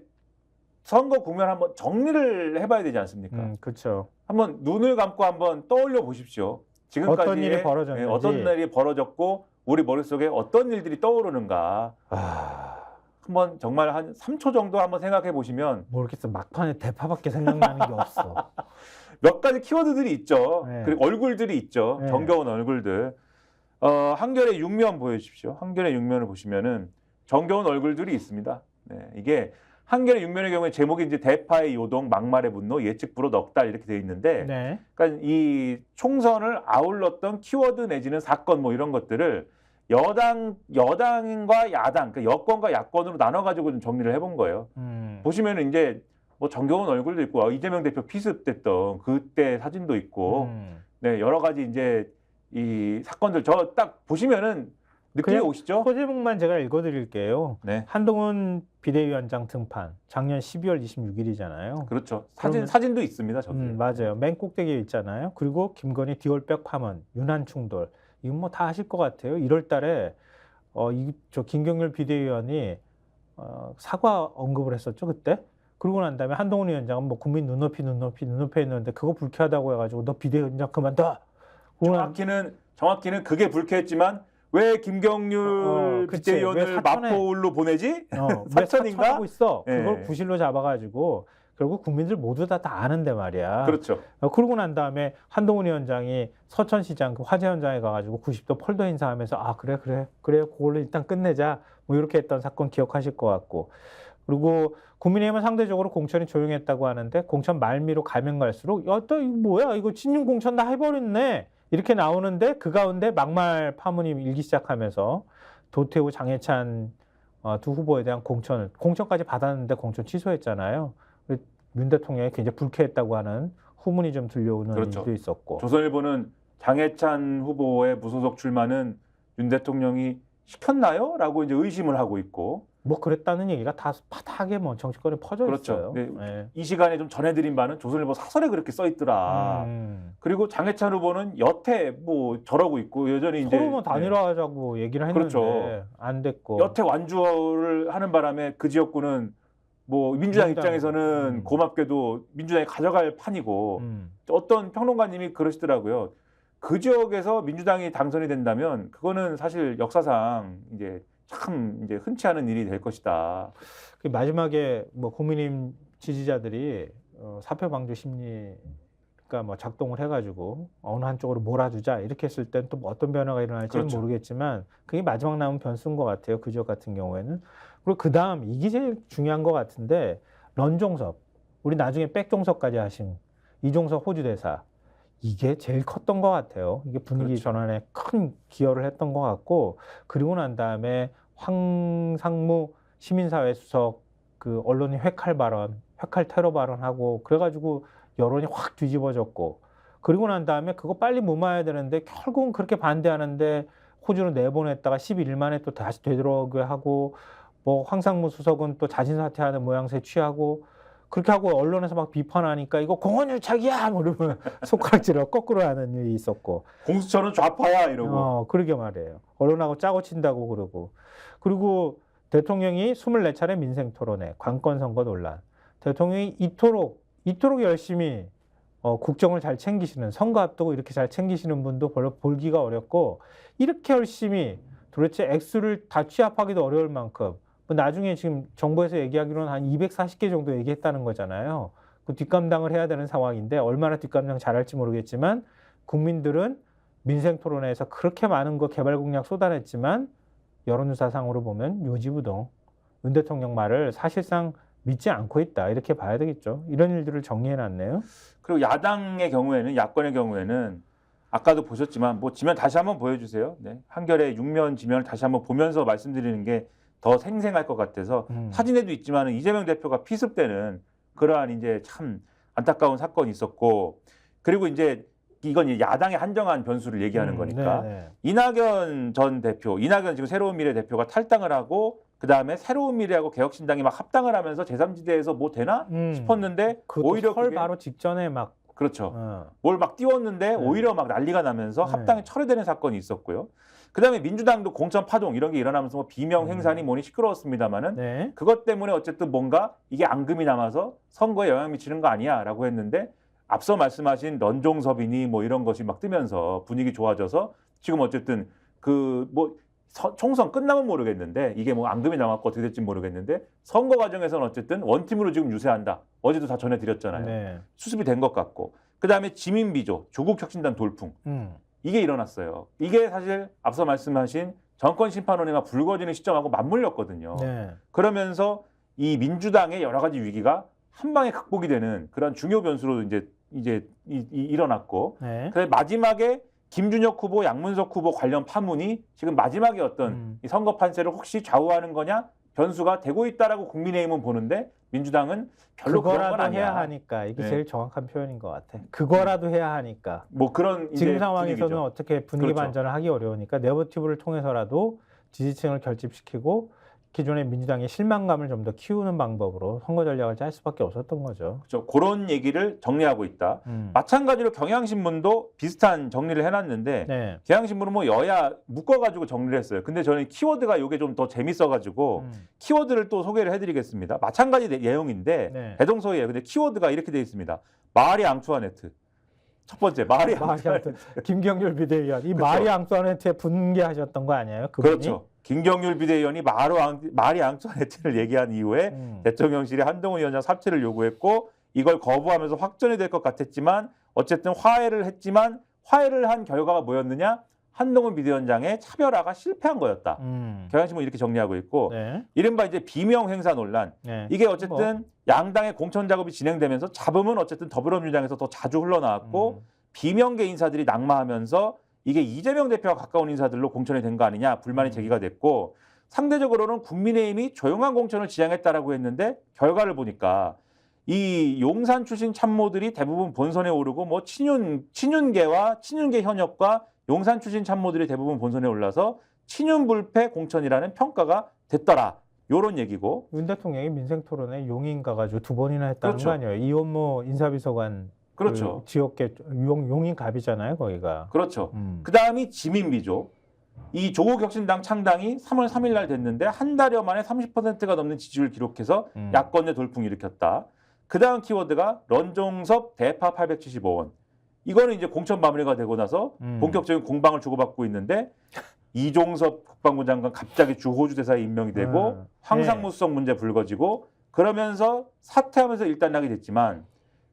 선거 국면 한번 정리를 해봐야 되지 않습니까? 그렇죠. 한번 눈을 감고 한번 떠올려 보십시오. 지금까지 어떤 일이 벌어졌는지. 어떤 일이 벌어졌고 우리 머릿속에 어떤 일들이 떠오르는가 한번 정말 한 3초 정도 한번 생각해 보시면 모르겠어. 막판에 대파밖에 생각나는 게 없어. 몇 가지 키워드들이 있죠. 네. 그리고 얼굴들이 있죠. 네. 정겨운 얼굴들. 한겨레 6면 보여주십시오. 한겨레 6면을 보시면은 정겨운 얼굴들이 있습니다. 네, 이게 한겨레 6면의 경우에 제목이 이제 대파의 요동, 막말의 분노, 예측 불허 넉 달 이렇게 되어 있는데, 네. 그러니까 이 총선을 아울렀던 키워드 내지는 사건 뭐 이런 것들을 여당과 야당, 그러니까 여권과 야권으로 나눠가지고 좀 정리를 해본 거예요. 보시면은 이제 뭐 정겨운 얼굴도 있고 이재명 대표 피습됐던 그때 사진도 있고, 네 여러 가지 이제 이 사건들 저 딱 보시면은 느낌이 오시죠? 소제목만 제가 읽어드릴게요. 네. 한동훈 비대위원장 등판 작년 12월 26일이잖아요. 그렇죠. 그러면- 사진도 있습니다. 저기. 맞아요. 맨 꼭대기에 있잖아요. 그리고 김건희 디올백 파문, 윤한 충돌. 이건 뭐 다 아실 것 같아요. 1월 달에 저 김경률 비대위원이 사과 언급을 했었죠, 그때. 그러고 난 다음에 한동훈 위원장은 뭐 국민 눈높이 했는데 그거 불쾌하다고 해가지고 너 비대위원장 그만둬. 정확히는 그게 불쾌했지만 왜 김경률 그치. 왜 비대위원을 사천에- 마포울로 보내지? 왜 사천인가? 사천하고 있어? 그걸 예. 구실로 잡아가지고 결국 국민들 모두 다 아는데 말이야. 그렇죠. 그러고 난 다음에 한동훈 위원장이 서천시장 그 화재 현장에 가가지고 90도 폴더 인사하면서 그래 그걸로 일단 끝내자 뭐 이렇게 했던 사건 기억하실 것 같고, 그리고 국민의힘은 상대적으로 공천이 조용했다고 하는데 공천 말미로 가면 갈수록 야, 또 이거 뭐야 이거 친윤 공천 다 해버렸네 이렇게 나오는데 그 가운데 막말 파문이 일기 시작하면서 도태우 장해찬 두 후보에 대한 공천까지 받았는데 공천 취소했잖아요. 윤 대통령이 굉장히 불쾌했다고 하는 후문이 좀 들려오는 그렇죠. 일도 있었고. 조선일보는 장해찬 후보의 무소속 출마는 윤 대통령이 시켰나요? 라고 이제 의심을 하고 있고, 뭐 그랬다는 얘기가 다 파닥에 뭐 정치권에 퍼져 그렇죠. 있어요. 네. 예. 이 시간에 좀 전해드린 바는 조선일보 사설에 그렇게 써 있더라. 그리고 장해찬 후보는 여태 뭐 저러고 있고 여전히 이제 서로 뭐 단일화하자고 얘기를 했는데 그렇죠. 안 됐고 여태 완주를 하는 바람에 그 지역구는 뭐 민주당 입장에서는 고맙게도 민주당이 가져갈 판이고 어떤 평론가님이 그러시더라고요. 그 지역에서 민주당이 당선이 된다면 그거는 사실 역사상 이제 참 이제 흔치 않은 일이 될 것이다. 그 마지막에 뭐 국민의힘 지지자들이 사표 방조 심리가 뭐 작동을 해가지고 어느 한쪽으로 몰아주자 이렇게 했을 땐 또 어떤 변화가 일어날지는 그렇죠. 모르겠지만 그게 마지막 남은 변수인 것 같아요. 그 지역 같은 경우에는. 그리고 그 다음 이게 제일 중요한 것 같은데 런종섭 우리 나중에 백종섭까지 하신 이종석 호주 대사 이게 제일 컸던 것 같아요. 이게 분위기 그렇죠. 전환에 큰 기여를 했던 것 같고 그리고 난 다음에 황상무 시민사회 수석 그 언론인 회칼 발언, 회칼 테러 발언하고 그래가지고 여론이 확 뒤집어졌고 그리고 난 다음에 그거 빨리 무마해야 되는데 결국은 그렇게 반대하는데 호주로 내보냈다가 11일 만에 또 다시 되돌아오게 하고 뭐 황상무 수석은 또 자진 사퇴하는 모양새 취하고 그렇게 하고 언론에서 막 비판하니까 이거 공원유착이야 뭐 이러면 손가락질을 거꾸로 하는 일이 있었고 공수처는 좌파야 이러고 그러게 말이에요. 언론하고 짜고 친다고 그러고 그리고 대통령이 24차례 민생 토론회 관건 선거 논란 대통령이 이토록 열심히 국정을 잘 챙기시는 선거 앞두고 이렇게 잘 챙기시는 분도 별로 볼기가 어렵고 이렇게 열심히 도대체 액수를 다 취합하기도 어려울 만큼 나중에 지금 정부에서 얘기하기로는 한 240개 정도 얘기했다는 거잖아요. 그 뒷감당을 해야 되는 상황인데 얼마나 뒷감당 잘할지 모르겠지만 국민들은 민생 토론회에서 그렇게 많은 거 개발 공약 쏟아냈지만 여론조사상으로 보면 요지부동 윤 대통령 말을 사실상 믿지 않고 있다 이렇게 봐야 되겠죠. 이런 일들을 정리해놨네요. 그리고 야당의 경우에는 야권의 경우에는 아까도 보셨지만 뭐 지면 다시 한번 보여주세요. 네. 한겨레 6면 지면을 다시 한번 보면서 말씀드리는 게 더 생생할 것 같아서 사진에도 있지만 이재명 대표가 피습되는 그러한 이제 참 안타까운 사건이 있었고 그리고 이제 이건 이제 야당의 한정한 변수를 얘기하는 거니까 네네. 이낙연 전 대표, 이낙연 지금 새로운 미래 대표가 탈당을 하고 그 다음에 새로운 미래하고 개혁신당이 막 합당을 하면서 제3지대에서 뭐 되나 싶었는데 오히려 설 그게 바로 직전에 막 그렇죠. 뭘 막 띄웠는데 네. 오히려 막 난리가 나면서 합당이 철회되는 사건이 있었고요. 그다음에 민주당도 공천 파동 이런 게 일어나면서 뭐 비명 행사니 뭐니 시끄러웠습니다만은 네. 그것 때문에 어쨌든 뭔가 이게 앙금이 남아서 선거에 영향 미치는 거 아니야라고 했는데 앞서 말씀하신 런종섭이니 뭐 이런 것이 막 뜨면서 분위기 좋아져서 지금 어쨌든 그 뭐 총선 끝나면 모르겠는데 이게 뭐 앙금이 남았고 어떻게 될지 모르겠는데 선거 과정에서는 어쨌든 원팀으로 지금 유세한다. 어제도 다 전해드렸잖아요. 네. 수습이 된 것 같고 그다음에 지민비조, 조국혁신단 돌풍 이게 일어났어요. 이게 사실 앞서 말씀하신 정권심판원회가 불거지는 시점하고 맞물렸거든요. 네. 그러면서 이 민주당의 여러 가지 위기가 한 방에 극복이 되는 그런 중요 변수로 이제 일어났고 네. 그다음에 마지막에 김준혁 후보, 양문석 후보 관련 파문이 지금 마지막에 어떤 이 선거 판세를 혹시 좌우하는 거냐 변수가 되고 있다라고 국민의힘은 보는데 민주당은 별로 그런 건 그거라도 아니야. 해야 하니까 이게 네. 제일 정확한 표현인 것 같아. 그거라도 해야 하니까. 뭐 그런 이제 지금 상황에서는 분위기죠. 어떻게 분위기 그렇죠. 반전을 하기 어려우니까 네거티브를 통해서라도 지지층을 결집시키고 기존의 민주당의 실망감을 좀 더 키우는 방법으로 선거 전략을 짤 수밖에 없었던 거죠. 그렇죠. 그런 얘기를 정리하고 있다. 마찬가지로 경향신문도 비슷한 정리를 해놨는데 네. 경향신문은 뭐 여야 묶어가지고 정리를 했어요. 근데 저는 키워드가 이게 좀 더 재밌어가지고 키워드를 또 소개를 해드리겠습니다. 마찬가지 내용인데 네. 대동소이에요. 근데 키워드가 이렇게 되어 있습니다. 마리 앙투아네트. 첫 번째 마리 앙투아네트. 김경률 비대위원 이 그렇죠. 마리 앙투아네트에 분개하셨던 거 아니에요? 그분이? 그렇죠. 김경률 비대위원이 마리 앙투아네트를 얘기한 이후에 대통령실이 한동훈 위원장 사퇴를 요구했고 이걸 거부하면서 확전이 될 것 같았지만 어쨌든 화해를 했지만 화해를 한 결과가 뭐였느냐? 한동훈 비대위원장의 차별화가 실패한 거였다. 경향신문 이렇게 정리하고 있고 네. 이른바 이제 비명 행사 논란. 네. 이게 어쨌든 양당의 공천 작업이 진행되면서 잡음은 어쨌든 더불어민주당에서 더 자주 흘러나왔고 비명계 인사들이 낙마하면서 이게 이재명 대표와 가까운 인사들로 공천이 된 거 아니냐 불만이 제기가 됐고 상대적으로는 국민의힘이 조용한 공천을 지향했다라고 했는데 결과를 보니까 이 용산 출신 참모들이 대부분 본선에 오르고 뭐 친윤계 현역과 용산 출신 참모들이 대부분 본선에 올라서 친윤불패 공천이라는 평가가 됐더라. 요런 얘기고. 윤 대통령이 민생토론에 용인 가가지고 2번이나 했다는 그렇죠. 거 아니에요? 이원모 인사비서관 그렇죠. 그 지역계 용인 갑이잖아요, 거기가. 그렇죠. 그다음이 지민비죠. 이 조국 혁신당 창당이 3월 3일 날 됐는데 한 달여 만에 30%가 넘는 지지율 기록해서 야권 내 돌풍을 일으켰다. 그다음 키워드가 런종섭 대파 875원. 이거는 이제 공천 마무리가 되고 나서 본격적인 공방을 주고받고 있는데 이종섭 국방부 장관 갑자기 주호주 대사에 임명이 되고 황상무성 문제 불거지고 그러면서 사퇴하면서 일단락이 됐지만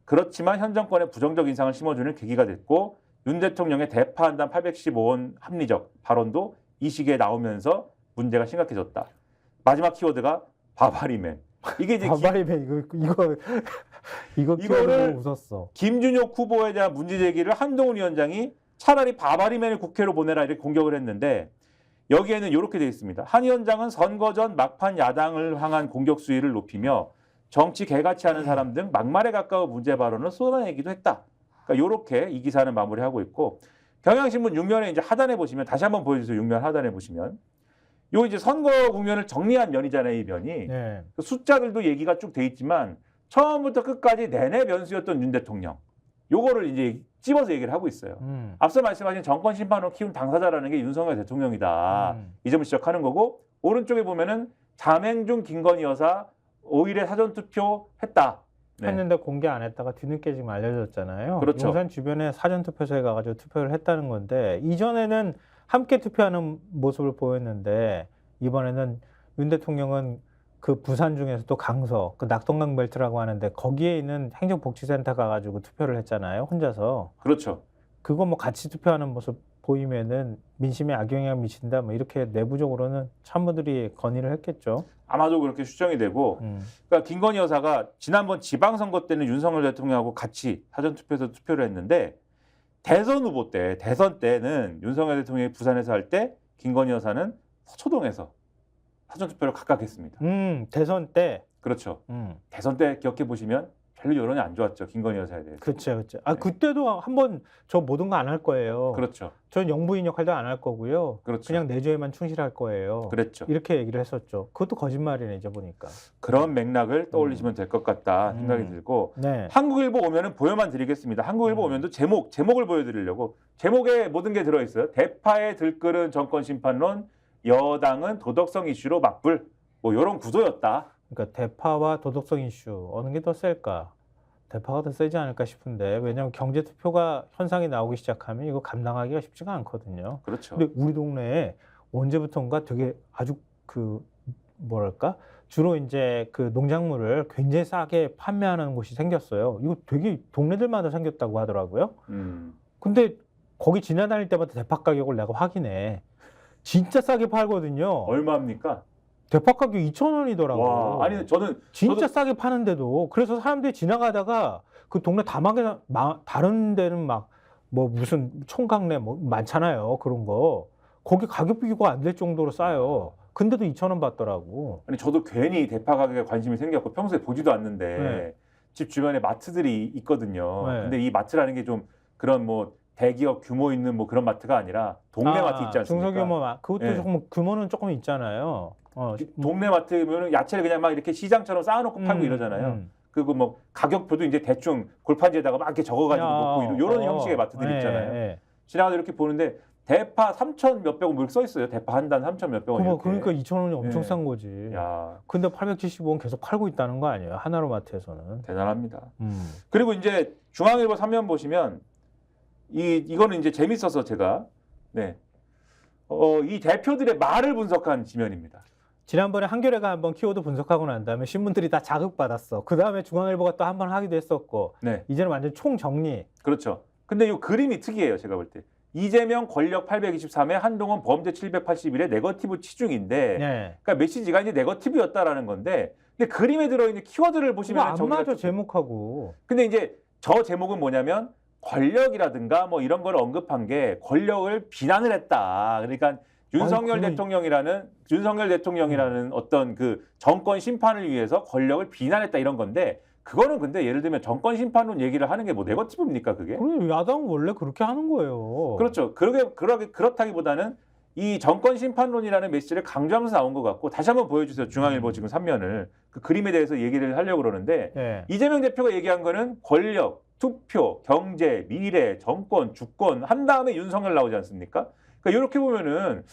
그렇지만 현 정권의 부정적 인상을 심어주는 계기가 됐고 윤 대통령의 대파 한단 815원 합리적 발언도 이 시기에 나오면서 문제가 심각해졌다. 마지막 키워드가 바바리맨. 이게 이제 바바리맨 이거 이거를 보고 웃었어. 김준혁 후보에 대한 문제 제기를 한동훈 위원장이 차라리 바바리맨을 국회로 보내라 이렇게 공격을 했는데 여기에는 이렇게 되어 있습니다. 한 위원장은 선거 전 막판 야당을 향한 공격 수위를 높이며 정치 개같이 하는 사람 등 막말에 가까운 문제 발언을 쏟아내기도 했다. 그러니까 이렇게 이 기사는 마무리하고 있고 경향신문 6면에 이제 하단에 보시면 다시 한번 보여주세요. 6면 하단에 보시면 요 이제 선거 국면을 정리한 면이잖아요. 이 면이 네. 숫자들도 얘기가 쭉 돼 있지만 처음부터 끝까지 내내 변수였던 윤 대통령 요거를 이제 찝어서 얘기를 하고 있어요. 앞서 말씀하신 정권 심판으로 키운 당사자라는 게 윤석열 대통령이다. 이 점을 지적하는 거고 오른쪽에 보면은 잠행 중 김건희 여사 5일에 사전투표 했다. 네. 했는데 공개 안 했다가 뒤늦게 지금 알려졌잖아요. 그렇죠. 용산 주변에 사전투표소에 가가지고 투표를 했다는 건데 이전에는 함께 투표하는 모습을 보였는데 이번에는 윤 대통령은 그 부산 중에서도 강서, 그 낙동강 벨트라고 하는데 거기에 있는 행정복지센터 가가지고 투표를 했잖아요. 혼자서. 그렇죠. 그거 뭐 같이 투표하는 모습 보이면은 민심에 악영향 미친다 뭐 이렇게 내부적으로는 참모들이 건의를 했겠죠. 아마도 그렇게 추정이 되고 그러니까 김건희 여사가 지난번 지방선거 때는 윤석열 대통령하고 같이 사전투표에서 투표를 했는데 대선 후보 때, 대선 때는 윤석열 대통령이 부산에서 할 때 김건희 여사는 서초동에서 사전투표를 각각 했습니다. 대선 때. 그렇죠. 대선 때 기억해 보시면 별로 여론이 안 좋았죠. 김건희 여사에 대해서. 그렇죠. 그렇죠. 아, 네. 그때도 한번 저 모든 거 안 할 거예요. 그렇죠. 전 영부인 역할도 안 할 거고요. 그렇죠. 그냥 내조에만 충실할 거예요. 그랬죠. 이렇게 얘기를 했었죠. 그것도 거짓말이네, 이제 보니까. 그런 맥락을 떠올리시면 될 것 같다 생각이 들고 네. 한국일보 오면은 보여만 드리겠습니다. 한국일보 오면도 제목을 보여드리려고 제목에 모든 게 들어있어요. 대파에 들끓은 정권 심판론, 여당은 도덕성 이슈로 맞불 뭐 이런 구도였다. 그러니까 대파와 도덕성 이슈 어느 게 더 셀까? 대파가 더 세지 않을까 싶은데 왜냐하면 경제 투표가 현상이 나오기 시작하면 이거 감당하기가 쉽지가 않거든요. 그렇죠. 근데 우리 동네에 언제부턴가 되게 아주 그 뭐랄까 주로 이제 그 농작물을 굉장히 싸게 판매하는 곳이 생겼어요. 이거 되게 동네들마다 생겼다고 하더라고요. 근데 거기 지나다닐 때마다 대파 가격을 내가 확인해. 진짜 싸게 팔거든요. 얼마입니까? 대파 가격 2,000원이더라고. 와, 아니 저는 진짜 싸게 파는데도 그래서 사람들이 지나가다가 그 동네 다른 데는 막 뭐 무슨 총각내 뭐 많잖아요. 그런 거. 거기 가격 비교가 안 될 정도로 싸요. 근데도 2,000원 받더라고. 아니 저도 괜히 대파 가격에 관심이 생겼고 평소에 보지도 않는데 네. 집 주변에 마트들이 있거든요. 네. 근데 이 마트라는 게 좀 그런 뭐 대기업 규모 있는 뭐 그런 마트가 아니라 동네 마트 있지 않습니까? 중소규모 그것도 네. 조금 규모는 조금 있잖아요. 동네 마트면은 야채를 그냥 막 이렇게 시장처럼 쌓아놓고 팔고 이러잖아요. 그리고 뭐 가격표도 이제 대충 골판지에다가 막 이렇게 적어가지고 놓고 이런 형식의 마트들 있잖아요. 지나가다 이렇게 보는데 대파 3천 몇백 원 뭐 이렇게 써 있어요. 대파 한 단 3천 몇백 원. 그러니까 2,000원이 엄청 네. 싼 거지. 야, 근데 875원 계속 팔고 있다는 거 아니에요? 하나로 마트에서는. 대단합니다. 그리고 이제 중앙일보 3면 보시면 이거는 이제 재밌어서 제가 이 대표들의 말을 분석한 지면입니다. 지난번에 한겨레가 한번 키워드 분석하고 난 다음에 신문들이 다 자극받았어. 그 다음에 중앙일보가 또 한 번 하기도 했었고. 네. 이제는 완전 총정리. 그렇죠. 근데 이 그림이 특이해요. 제가 볼 때. 이재명 권력 823에 한동훈 범죄 781의 네거티브 치중인데 네. 그러니까 메시지가 이제 네거티브였다라는 건데 근데 그림에 들어있는 키워드를 보시면 안 맞아 제목하고. 근데 이제 저 제목은 뭐냐면 권력이라든가 뭐 이런 걸 언급한 게 권력을 비난을 했다. 그러니까 윤석열 대통령이라는 어떤 그 정권 심판을 위해서 권력을 비난했다 이런 건데 그거는 근데 예를 들면 정권 심판론 얘기를 하는 게 뭐 네거티브입니까 그게? 그럼 야당은 원래 그렇게 하는 거예요. 그렇죠. 그렇다기보다는 이 정권 심판론이라는 메시지를 강조하면서 나온 것 같고 다시 한번 보여주세요. 중앙일보 지금 3면을. 그 그림에 대해서 얘기를 하려고 그러는데 예. 이재명 대표가 얘기한 거는 권력, 투표, 경제, 미래, 정권, 주권 한 다음에 윤석열 나오지 않습니까? 그러니까 이렇게 보면은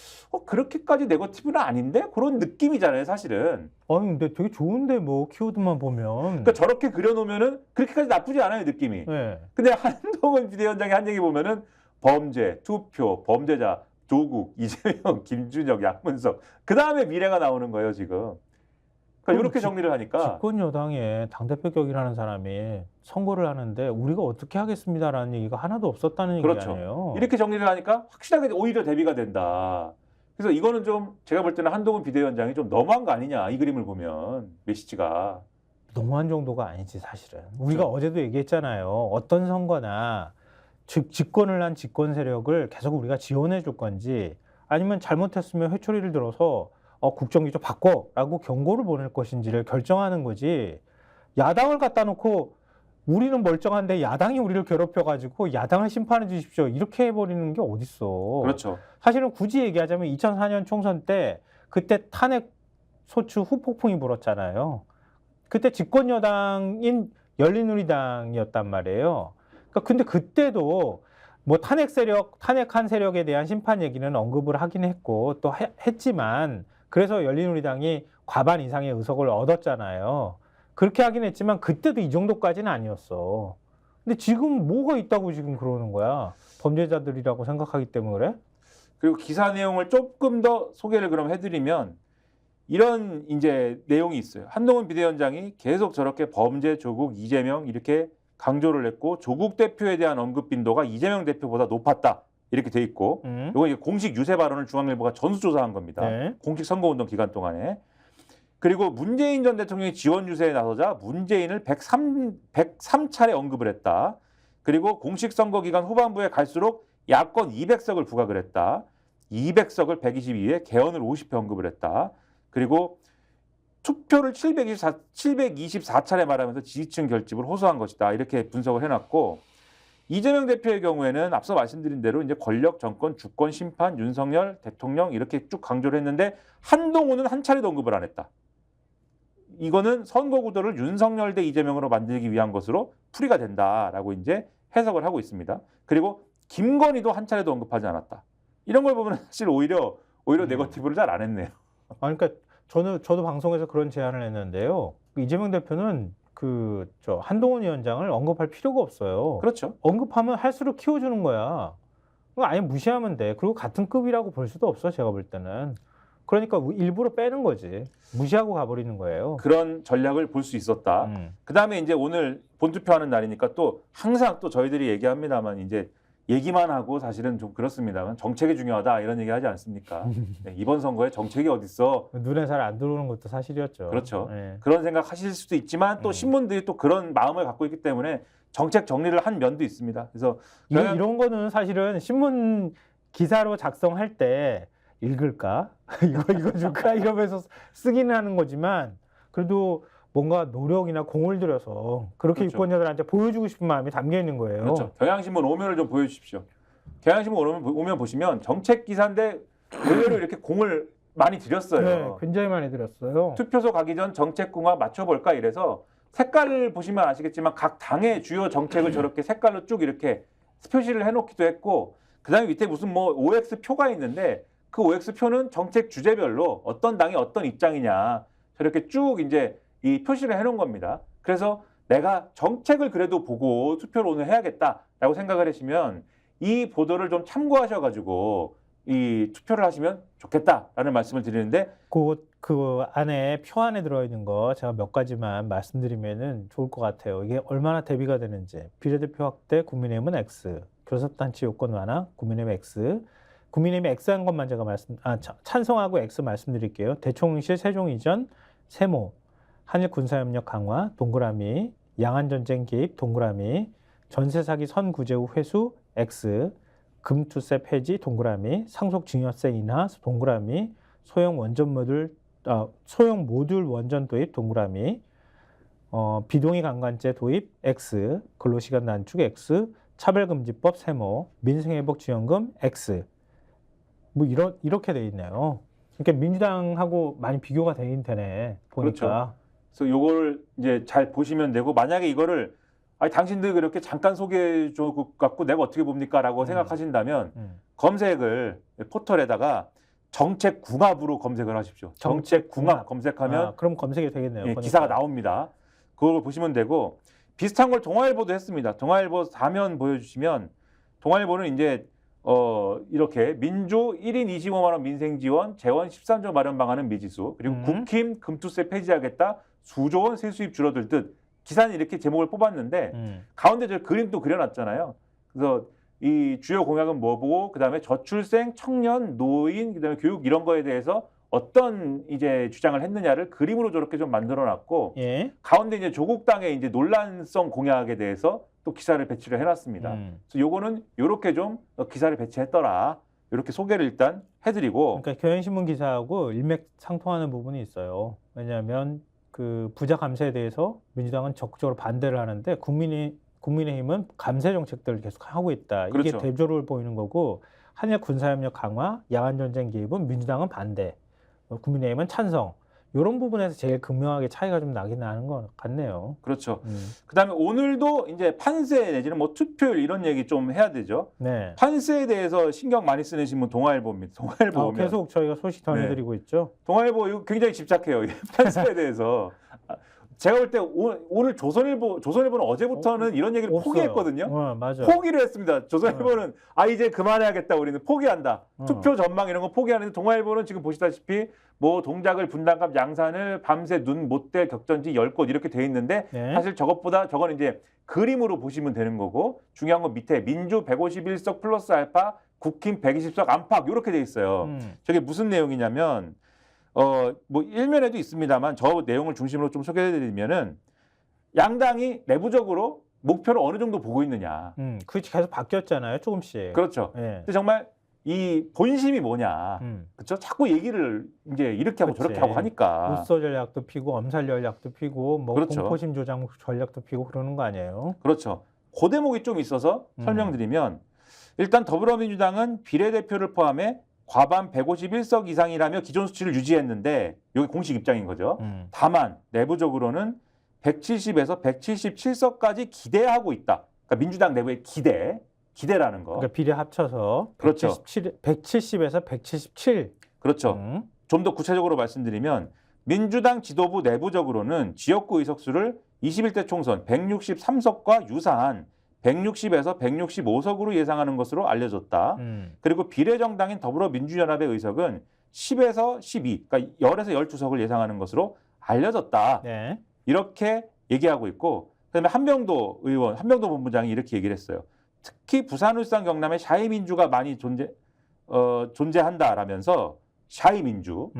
그렇게까지 네거티브는 아닌데 그런 느낌이잖아요, 사실은. 아니 근데 되게 좋은데 뭐 키워드만 보면. 그러니까 저렇게 그려놓으면은 그렇게까지 나쁘지 않아요, 느낌이. 예. 근데 한동훈 비대위원장이 한 얘기 보면은 범죄, 투표, 범죄자, 조국, 이재명, 김준혁, 양문석 그 다음에 미래가 나오는 거예요, 지금. 그러니까 이렇게 정리를 하니까. 집권 여당의 당대표 격이라는 사람이 선거를 하는데 우리가 어떻게 하겠습니다라는 얘기가 하나도 없었다는 얘기 그렇죠. 아니에요. 이렇게 정리를 하니까 확실하게 오히려 대비가 된다. 그래서 이거는 좀 제가 볼 때는 한동훈 비대위원장이 좀 너무한 거 아니냐, 이 그림을 보면 메시지가. 너무한 정도가 아니지 사실은. 우리가 그렇죠. 어제도 얘기했잖아요. 어떤 선거나 즉 집권을 한 집권 세력을 계속 우리가 지원해 줄 건지 아니면 잘못했으면 회초리를 들어서 국정기 좀 바꿔라고 경고를 보낼 것인지를 결정하는 거지. 야당을 갖다 놓고 우리는 멀쩡한데 야당이 우리를 괴롭혀가지고 야당을 심판해 주십시오 이렇게 해버리는 게 어딨어. 그렇죠. 사실은 굳이 얘기하자면 2004년 총선 때 그때 탄핵 소추 후폭풍이 불었잖아요. 그때 집권 여당인 열린우리당이었단 말이에요. 그러니까 근데 그때도 뭐 탄핵한 세력에 대한 심판 얘기는 언급을 하긴 했고 또 했지만 그래서 열린우리당이 과반 이상의 의석을 얻었잖아요. 그렇게 하긴 했지만 그때도 이 정도까지는 아니었어. 근데 지금 뭐가 있다고 지금 그러는 거야? 범죄자들이라고 생각하기 때문에 그래? 그리고 기사 내용을 조금 더 소개를 그럼 해드리면 이런 이제 내용이 있어요. 한동훈 비대위원장이 계속 저렇게 범죄, 조국, 이재명 이렇게 강조를 했고 조국 대표에 대한 언급 빈도가 이재명 대표보다 높았다. 이렇게 돼 있고 이거 이제 공식 유세 발언을 중앙일보가 전수조사한 겁니다. 네. 공식 선거운동 기간 동안에. 그리고 문재인 전 대통령이 지원 유세에 나서자 문재인을 103차례 언급을 했다. 그리고 공식 선거 기간 후반부에 갈수록 야권 200석을 부각을 했다. 200석을 122에 개헌을 50회 언급을 했다. 그리고 투표를 724차례 말하면서 지지층 결집을 호소한 것이다. 이렇게 분석을 해놨고 이재명 대표의 경우에는 앞서 말씀드린 대로 이제 권력, 정권, 주권, 심판, 윤석열, 대통령 이렇게 쭉 강조를 했는데 한동훈은 한 차례도 언급을 안 했다. 이거는 선거 구도를 윤석열 대 이재명으로 만들기 위한 것으로 풀이가 된다라고 이제 해석을 하고 있습니다. 그리고 김건희도 한 차례도 언급하지 않았다. 이런 걸 보면 사실 오히려 네거티브를 잘 안 했네요. 그러니까 저도 방송에서 그런 제안을 했는데요. 이재명 대표는 한동훈 위원장을 언급할 필요가 없어요. 그렇죠. 언급하면 할수록 키워주는 거야. 아예 무시하면 돼. 그리고 같은 급이라고 볼 수도 없어, 제가 볼 때는. 그러니까 일부러 빼는 거지. 무시하고 가버리는 거예요. 그런 전략을 볼 수 있었다. 그다음에 이제 오늘 본투표하는 날이니까 또 항상 또 저희들이 얘기합니다만 이제 얘기만 하고 사실은 좀 그렇습니다만 정책이 중요하다 이런 얘기 하지 않습니까? 네, 이번 선거에 정책이 어딨어? 눈에 잘 안 들어오는 것도 사실이었죠. 그렇죠. 네. 그런 생각 하실 수도 있지만 또 신문들이 또 그런 마음을 갖고 있기 때문에 정책 정리를 한 면도 있습니다. 그래서 이런 거는 사실은 신문 기사로 작성할 때 읽을까? 이거 줄까? 이러면서 쓰기는 하는 거지만 그래도 뭔가 노력이나 공을 들여서 그렇게 그렇죠. 유권자들한테 보여주고 싶은 마음이 담겨 있는 거예요. 그렇죠. 경향신문 5면을 좀 보여주십시오. 경향신문 5면 보시면 정책 기사인데 의외로 이렇게 공을 많이 들였어요. 네, 굉장히 많이 들였어요. 투표소 가기 전 정책궁합 맞춰볼까 이래서 색깔을 보시면 아시겠지만 각 당의 주요 정책을 저렇게 색깔로 쭉 이렇게 표시를 해놓기도 했고 그다음에 밑에 무슨 뭐 OX 표가 있는데 그 OX 표는 정책 주제별로 어떤 당이 어떤 입장이냐 저렇게 쭉 이제 이 표시를 해놓은 겁니다. 그래서 내가 정책을 그래도 보고 투표를 오늘 해야겠다라고 생각을 하시면 이 보도를 좀 참고하셔가지고 이 투표를 하시면 좋겠다라는 말씀을 드리는데 그 안에 표 안에 들어있는 거 제가 몇 가지만 말씀드리면은 좋을 것 같아요. 이게 얼마나 대비가 되는지. 비례대표 확대, 국민의힘은 X. 교섭단체 요건 완화, 국민의힘 X. 국민의힘이 X한 것만 제가 찬성하고 X 말씀드릴게요. 대통령실 세종 이전, 세모. 한일 군사협력 강화, 동그라미, 양안전쟁 개입, 동그라미, 전세 사기 선구제 후 회수, X, 금투세 폐지, 동그라미, 상속증여세 인하, 동그라미, 소형 모듈 원전 도입, 동그라미, 비동의 강간죄 도입, X, 근로시간 단축, X, 차별금지법 세모, 민생회복지원금, X, 뭐 이렇게 돼 있네요. 그러니까 민주당하고 많이 비교가 되긴 되네. 보니까. 그렇죠. 그래서 요걸 이제 잘 보시면 되고 만약에 이거를 아니 당신들 그렇게 잠깐 소개해 줘 갖고 내가 어떻게 봅니까라고 생각하신다면 검색을 포털에다가 정책궁합으로 검색을 하십시오. 정책궁합 검색하면 그럼 검색이 되겠네요. 예, 보니까. 기사가 나옵니다. 그걸 보시면 되고 비슷한 걸 동아일보도 했습니다. 동아일보 4면 보여주시면 동아일보는 이제 이렇게 민주 1인 25만 원 민생 지원 재원 13조 마련 방안은 미지수 그리고 국힘 금투세 폐지하겠다 수조 원 세수입 줄어들듯 기사는 이렇게 제목을 뽑았는데 가운데 저 그림도 그려놨잖아요. 그래서 이 주요 공약은 뭐고 그다음에 저출생 청년 노인 그다음에 교육 이런 거에 대해서 어떤 이제 주장을 했느냐를 그림으로 저렇게 좀 만들어놨고 예. 가운데 이제 조국 당의 이제 논란성 공약에 대해서 또 기사를 배치를 해놨습니다. 그래서 요거는 요렇게 좀 기사를 배치했더라. 이렇게 소개를 일단 해드리고. 그러니까 경향신문 기사하고 일맥상통하는 부분이 있어요. 왜냐하면 그 부자 감세에 대해서 민주당은 적극적으로 반대를 하는데 국민의힘은 감세 정책들을 계속 하고 있다. 이게 그렇죠. 대조를 보이는 거고 한일 군사협력 강화, 야간 전쟁 개입은 민주당은 반대, 국민의힘은 찬성. 이런 부분에서 제일 극명하게 차이가 좀 나긴 나는 것 같네요. 그렇죠. 그다음에 오늘도 이제 판세 내지는 뭐 투표율 이런 얘기 좀 해야 되죠. 네. 판세에 대해서 신경 많이 쓰는 신문 동아일보입니다. 동아일보 보면 계속 저희가 소식 전해드리고 있죠. 동아일보 이거 굉장히 집착해요. 이 판세에 대해서. 제가 볼 때 오늘 조선일보는 어제부터는 이런 얘기를 없어요. 포기했거든요. 맞아요. 포기를 했습니다. 조선일보는 이제 그만해야겠다. 우리는 포기한다. 투표 전망 이런 거 포기하는데 동아일보는 지금 보시다시피 뭐 동작을 분담감 양산을 밤새 눈 못 뗄 격전지 10곳 이렇게 돼 있는데 네. 사실 저거는 이제 그림으로 보시면 되는 거고 중요한 건 밑에 민주 151석 플러스 알파 국힘 120석 안팎 이렇게 돼 있어요. 저게 무슨 내용이냐면 뭐 일면에도 있습니다만 저 내용을 중심으로 좀 소개해드리면은 양당이 내부적으로 목표를 어느 정도 보고 있느냐. 그게 계속 바뀌었잖아요, 조금씩. 그렇죠. 네. 근데 정말 이 본심이 뭐냐. 그렇죠. 자꾸 얘기를 이제 이렇게 하고 저렇게 하고 하니까. 웃소 전략도 피고 엄살 전략도 피고 뭐 그렇죠. 공포심 조장 전략도 피고 그러는 거 아니에요? 그렇죠. 그 대목이 좀 있어서 설명드리면 일단 더불어민주당은 비례대표를 포함해 과반 151석 이상이라며 기존 수치를 유지했는데 이게 공식 입장인 거죠. 다만 내부적으로는 170에서 177석까지 기대하고 있다. 그러니까 민주당 내부의 기대라는 거. 그러니까 비례 합쳐서 그렇죠. 170에서 177. 그렇죠. 좀 더 구체적으로 말씀드리면 민주당 지도부 내부적으로는 지역구 의석수를 21대 총선 163석과 유사한 160에서 165석으로 예상하는 것으로 알려졌다. 그리고 비례정당인 더불어민주연합의 의석은 10에서 12, 그러니까 10에서 12석을 예상하는 것으로 알려졌다. 네. 이렇게 얘기하고 있고 그다음에 한명도 본부장이 이렇게 얘기를 했어요. 특히 부산, 울산, 경남에 샤이민주가 많이 존재한다라면서 샤이민주,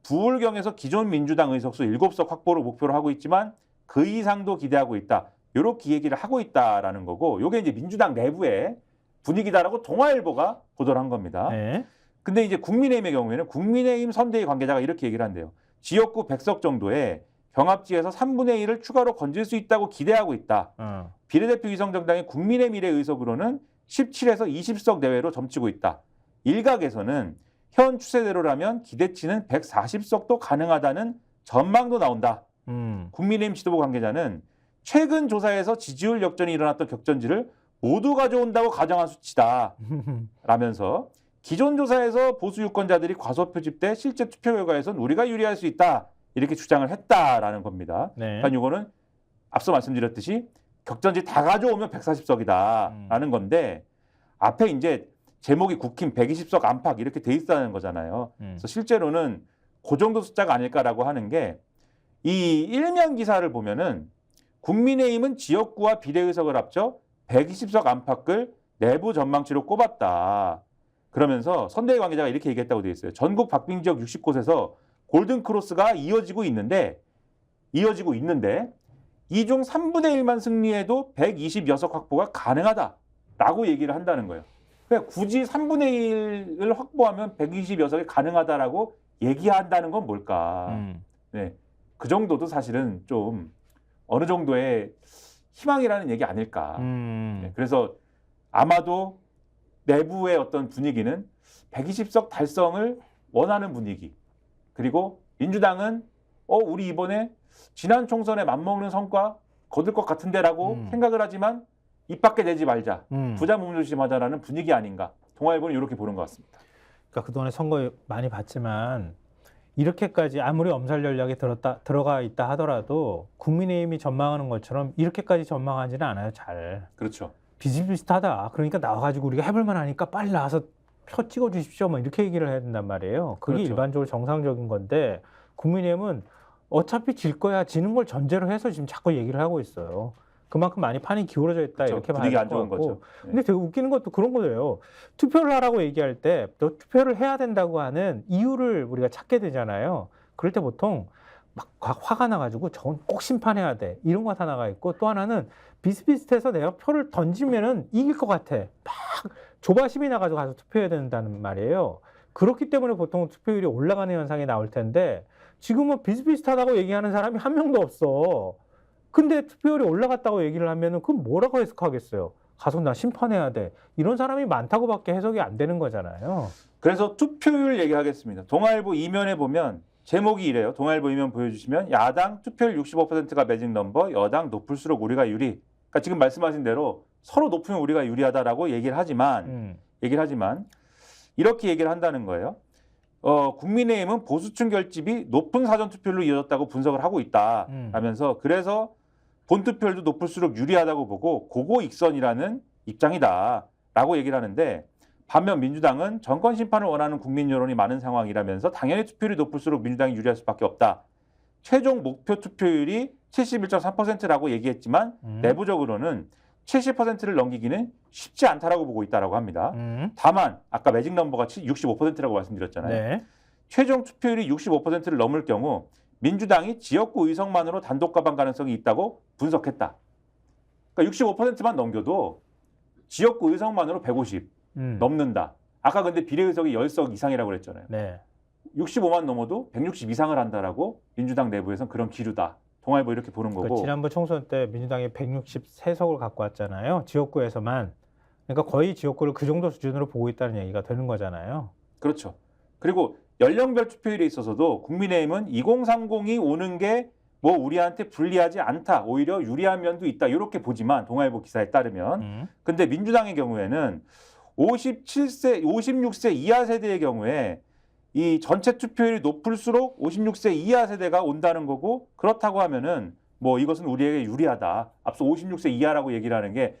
부울경에서 기존 민주당 의석수 7석 확보를 목표로 하고 있지만 그 이상도 기대하고 있다. 이렇게 얘기를 하고 있다라는 거고 이게 이제 민주당 내부의 분위기다라고 동아일보가 보도를 한 겁니다. 네. 근데 이제 국민의힘의 경우에는 국민의힘 선대위 관계자가 이렇게 얘기를 한대요. 지역구 100석 정도에 경합지에서 3분의 1을 추가로 건질 수 있다고 기대하고 있다. 비례대표 위성정당의 국민의 미래 의석으로는 17에서 20석 내외로 점치고 있다. 일각에서는 현 추세대로라면 기대치는 140석도 가능하다는 전망도 나온다. 국민의힘 지도부 관계자는 최근 조사에서 지지율 역전이 일어났던 격전지를 모두 가져온다고 가정한 수치다. 라면서 기존 조사에서 보수 유권자들이 과소 표집돼 실제 투표 결과에선 우리가 유리할 수 있다. 이렇게 주장을 했다라는 겁니다. 네. 그러니까 이거는 앞서 말씀드렸듯이 격전지 다 가져오면 140석이다라는 건데 앞에 이제 제목이 국힘 120석 안팎 이렇게 돼 있다는 거잖아요. 그래서 실제로는 그 정도 숫자가 아닐까라고 하는 게 이 일면 기사를 보면은 국민의힘은 지역구와 비례의석을 합쳐 120석 안팎을 내부 전망치로 꼽았다. 그러면서 선대위 관계자가 이렇게 얘기했다고 되어 있어요. 전국 박빙 지역 60곳에서 골든크로스가 이어지고 있는데 이 중 3분의 1만 승리해도 126석 확보가 가능하다라고 얘기를 한다는 거예요. 그러니까 굳이 3분의 1을 확보하면 126석이 가능하다라고 얘기한다는 건 뭘까? 네, 그 정도도 사실은 좀 어느 정도의 희망이라는 얘기 아닐까. 네, 그래서 아마도 내부의 어떤 분위기는 120석 달성을 원하는 분위기. 그리고 민주당은 우리 이번에 지난 총선에 맞먹는 성과 거둘 것 같은데라고 생각을 하지만 입 밖에 내지 말자. 부자 몸조심하자라는 분위기 아닌가. 동아일보는 이렇게 보는 것 같습니다. 그러니까 그동안에 선거 많이 봤지만 이렇게까지 아무리 엄살 전략에 들어가 있다 하더라도 국민의힘이 전망하는 것처럼 이렇게까지 전망하지는 않아요. 잘. 그렇죠. 비슷비슷하다. 그러니까 나와가지고 우리가 해볼 만하니까 빨리 나와서 표 찍어주십시오. 뭐 이렇게 얘기를 해야 된단 말이에요. 그게 그렇죠. 일반적으로 정상적인 건데 국민의힘은 어차피 질 거야. 지는 걸 전제로 해서 지금 자꾸 얘기를 하고 있어요. 그만큼 많이 판이 기울어져 있다. 그렇죠. 이렇게 분위기 봐야 안 될 것 좋은 같고. 거죠. 네. 근데 되게 웃기는 것도 그런 거예요. 투표를 하라고 얘기할 때 또 투표를 해야 된다고 하는 이유를 우리가 찾게 되잖아요. 그럴 때 보통 막 화가 나가지고 저건 꼭 심판해야 돼. 이런 거 하나가 있고 또 하나는 비슷비슷해서 내가 표를 던지면은 이길 것 같아. 막 조바심이 나가지고 가서 투표해야 된다는 말이에요. 그렇기 때문에 보통 투표율이 올라가는 현상이 나올 텐데 지금은 비슷비슷하다고 얘기하는 사람이 한 명도 없어. 근데 투표율이 올라갔다고 얘기를 하면은 그건 뭐라고 해석하겠어요? 가서 나 심판해야 돼. 이런 사람이 많다고밖에 해석이 안 되는 거잖아요. 그래서 투표율 얘기하겠습니다. 동아일보 이면에 보면 제목이 이래요. 동아일보 이면 보여주시면 야당 투표율 65%가 매직 넘버, 여당 높을수록 우리가 유리. 그러니까 지금 말씀하신 대로 서로 높으면 우리가 유리하다라고 얘기를 하지만 이렇게 얘기를 한다는 거예요. 국민의힘은 보수층 결집이 높은 사전 투표율로 이어졌다고 분석을 하고 있다라면서 그래서 본 투표율도 높을수록 유리하다고 보고 고고익선이라는 입장이다라고 얘기를 하는데 반면 민주당은 정권 심판을 원하는 국민 여론이 많은 상황이라면서 당연히 투표율이 높을수록 민주당이 유리할 수밖에 없다. 최종 목표 투표율이 71.3%라고 얘기했지만 내부적으로는 70%를 넘기기는 쉽지 않다라고 보고 있다라고 합니다. 다만 아까 매직 넘버가 65%라고 말씀드렸잖아요. 네. 최종 투표율이 65%를 넘을 경우 민주당이 지역구 의석만으로 단독 가방 가능성이 있다고 분석했다. 그러니까 65%만 넘겨도 지역구 의석만으로 150 넘는다. 아까 근데 비례의석이 10석 이상이라고 그랬잖아요. 네. 65만 넘어도 160 이상을 한다라고 민주당 내부에서는 그런 기류다. 동아일보 이렇게 보는 거고. 그러니까 지난번 총선 때 민주당이 163석을 갖고 왔잖아요. 지역구에서만. 그러니까 거의 지역구를 그 정도 수준으로 보고 있다는 얘기가 되는 거잖아요. 그렇죠. 그리고 연령별 투표율에 있어서도 국민의힘은 2030이 오는 게 뭐 우리한테 불리하지 않다. 오히려 유리한 면도 있다. 이렇게 보지만 동아일보 기사에 따르면. 근데 민주당의 경우에는 57세, 56세 이하 세대의 경우에 이 전체 투표율이 높을수록 56세 이하 세대가 온다는 거고 그렇다고 하면은 뭐 이것은 우리에게 유리하다. 앞서 56세 이하라고 얘기를 하는 게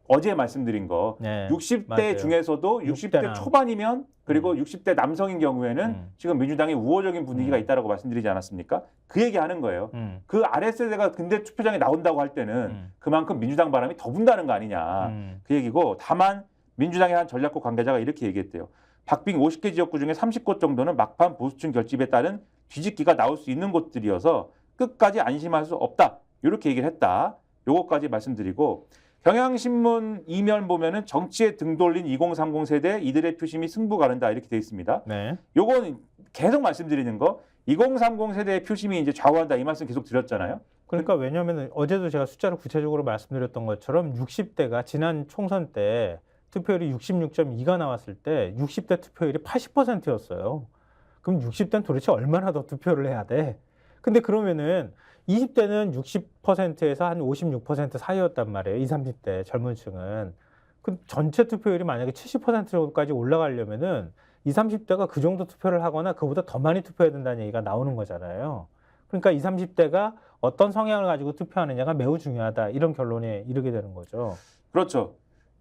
어제 말씀드린 거 네, 60대 맞아요. 중에서도 60대 60대 초반이면 그리고 60대 남성인 경우에는 지금 민주당이 우호적인 분위기가 있다라고 말씀드리지 않았습니까? 그 얘기하는 거예요. 그 아래 세대가 근데 투표장에 나온다고 할 때는 그만큼 민주당 바람이 더 분다는 거 아니냐. 그 얘기고 다만 민주당의 한 전략국 관계자가 이렇게 얘기했대요. 박빙 50개 지역구 중에 30곳 정도는 막판 보수층 결집에 따른 뒤집기가 나올 수 있는 곳들이어서 끝까지 안심할 수 없다. 이렇게 얘기를 했다. 요거까지 말씀드리고 경향신문 이면 보면은 정치에 등 돌린 2030 세대 이들의 표심이 승부 가른다 이렇게 돼 있습니다. 네. 요건 계속 말씀드리는 거 2030 세대의 표심이 이제 좌우한다 이 말씀 계속 드렸잖아요. 그러니까 왜냐하면 어제도 제가 숫자를 구체적으로 말씀드렸던 것처럼 60대가 지난 총선 때 투표율이 66.2가 나왔을 때 60대 투표율이 80%였어요. 그럼 60대는 도대체 얼마나 더 투표를 해야 돼? 근데 그러면은 20대는 60%에서 한 56% 사이였단 말이에요. 20, 30대 젊은 층은. 그 전체 투표율이 만약에 70%까지 올라가려면은 20, 30대가 그 정도 투표를 하거나 그보다 더 많이 투표해야 된다는 얘기가 나오는 거잖아요. 그러니까 20, 30대가 어떤 성향을 가지고 투표하느냐가 매우 중요하다. 이런 결론에 이르게 되는 거죠. 그렇죠.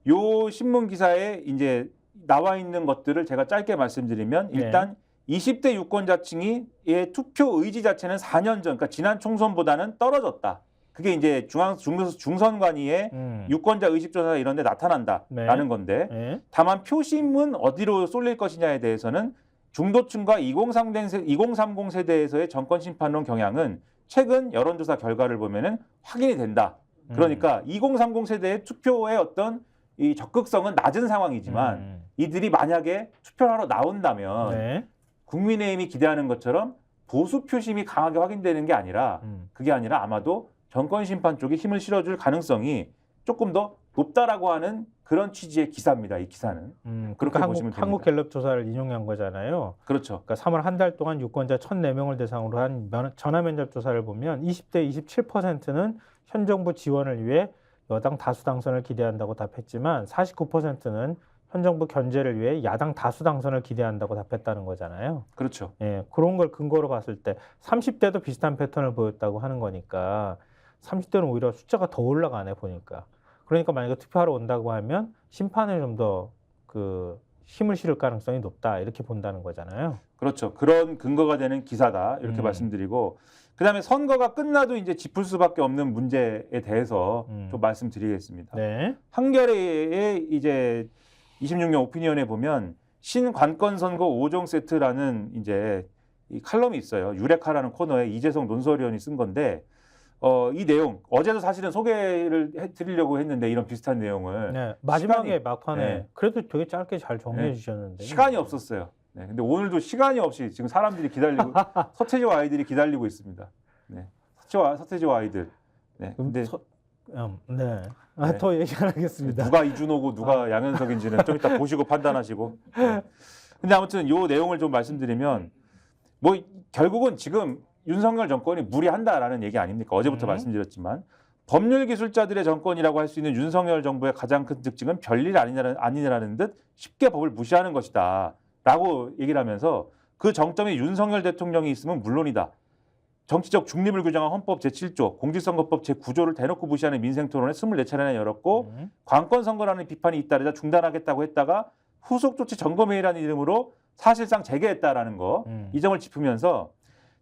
요 신문 기사에 이제 나와 있는 것들을 제가 짧게 말씀드리면 일단 20대 유권자층이 투표 의지 자체는 4년 전, 그러니까 지난 총선보다는 떨어졌다. 그게 이제 중선관위의 유권자 의식조사 이런 데 나타난다라는 건데 다만 표심은 어디로 쏠릴 것이냐에 대해서는 중도층과 2030 세대에서의 정권 심판론 경향은 최근 여론조사 결과를 보면은 확인이 된다. 그러니까 2030 세대의 투표의 어떤 이 적극성은 낮은 상황이지만 이들이 만약에 투표를 하러 나온다면 국민의힘이 기대하는 것처럼 보수 표심이 강하게 확인되는 게 아니라 그게 아니라 아마도 정권 심판 쪽에 힘을 실어줄 가능성이 조금 더 높다라고 하는 그런 취지의 기사입니다. 이 기사는. 그렇게 그러니까 보시면 됩니다. 한국갤럽 조사를 인용한 거잖아요. 그렇죠. 그러니까 3월 한 달 동안 유권자 1,004명을 대상으로 한 전화 면접 조사를 보면 20대 27%는 현 정부 지원을 위해 여당 다수 당선을 기대한다고 답했지만 49%는 현 정부 견제를 위해 야당 다수 당선을 기대한다고 답했다는 거잖아요. 그렇죠. 예, 그런 걸 근거로 봤을 때 30대도 비슷한 패턴을 보였다고 하는 거니까 30대는 오히려 숫자가 더 올라가네 보니까. 그러니까 만약에 투표하러 온다고 하면 심판에 좀 더 그 힘을 실을 가능성이 높다 이렇게 본다는 거잖아요. 그렇죠. 그런 근거가 되는 기사다 이렇게 말씀드리고 그다음에 선거가 끝나도 이제 짚을 수밖에 없는 문제에 대해서 좀 말씀드리겠습니다. 네. 한겨레의 이제 26년 오피니언에 보면 신관건 선거 5종 세트라는 이제 이 칼럼이 있어요. 유레카라는 코너에 이재성 논설위원이 쓴 건데 이 내용 어제도 사실은 소개를 해드리려고 했는데 이런 비슷한 내용을 네. 마지막에 시간이- 막판에 네. 그래도 되게 짧게 잘 정리해 네. 주셨는데 시간이 없었어요. 네, 근데 오늘도 시간이 없이 지금 사람들이 기다리고 서태지와 아이들이 기다리고 있습니다. 네, 서태지와 아이들. 네, 근데 네. 아, 네. 더 얘기 안 하겠습니다. 누가 이준호고 누가 양현석인지는 좀 이따 보시고 판단하시고. 네. 근데 아무튼 요 내용을 좀 말씀드리면 뭐 결국은 지금 윤석열 정권이 무리한다라는 얘기 아닙니까? 어제부터 말씀드렸지만 법률 기술자들의 정권이라고 할 수 있는 윤석열 정부의 가장 큰 특징은 별일 아니라는 듯 쉽게 법을 무시하는 것이다. 라고 얘기를 하면서 그 정점이 윤석열 대통령이 있으면 물론이다. 정치적 중립을 규정한 헌법 제7조, 공직선거법 제9조를 대놓고 무시하는 민생토론회 24차례나 열었고 관건선거라는 비판이 잇따르자 중단하겠다고 했다가 후속 조치 점검회의라는 이름으로 사실상 재개했다라는 거. 이 점을 짚으면서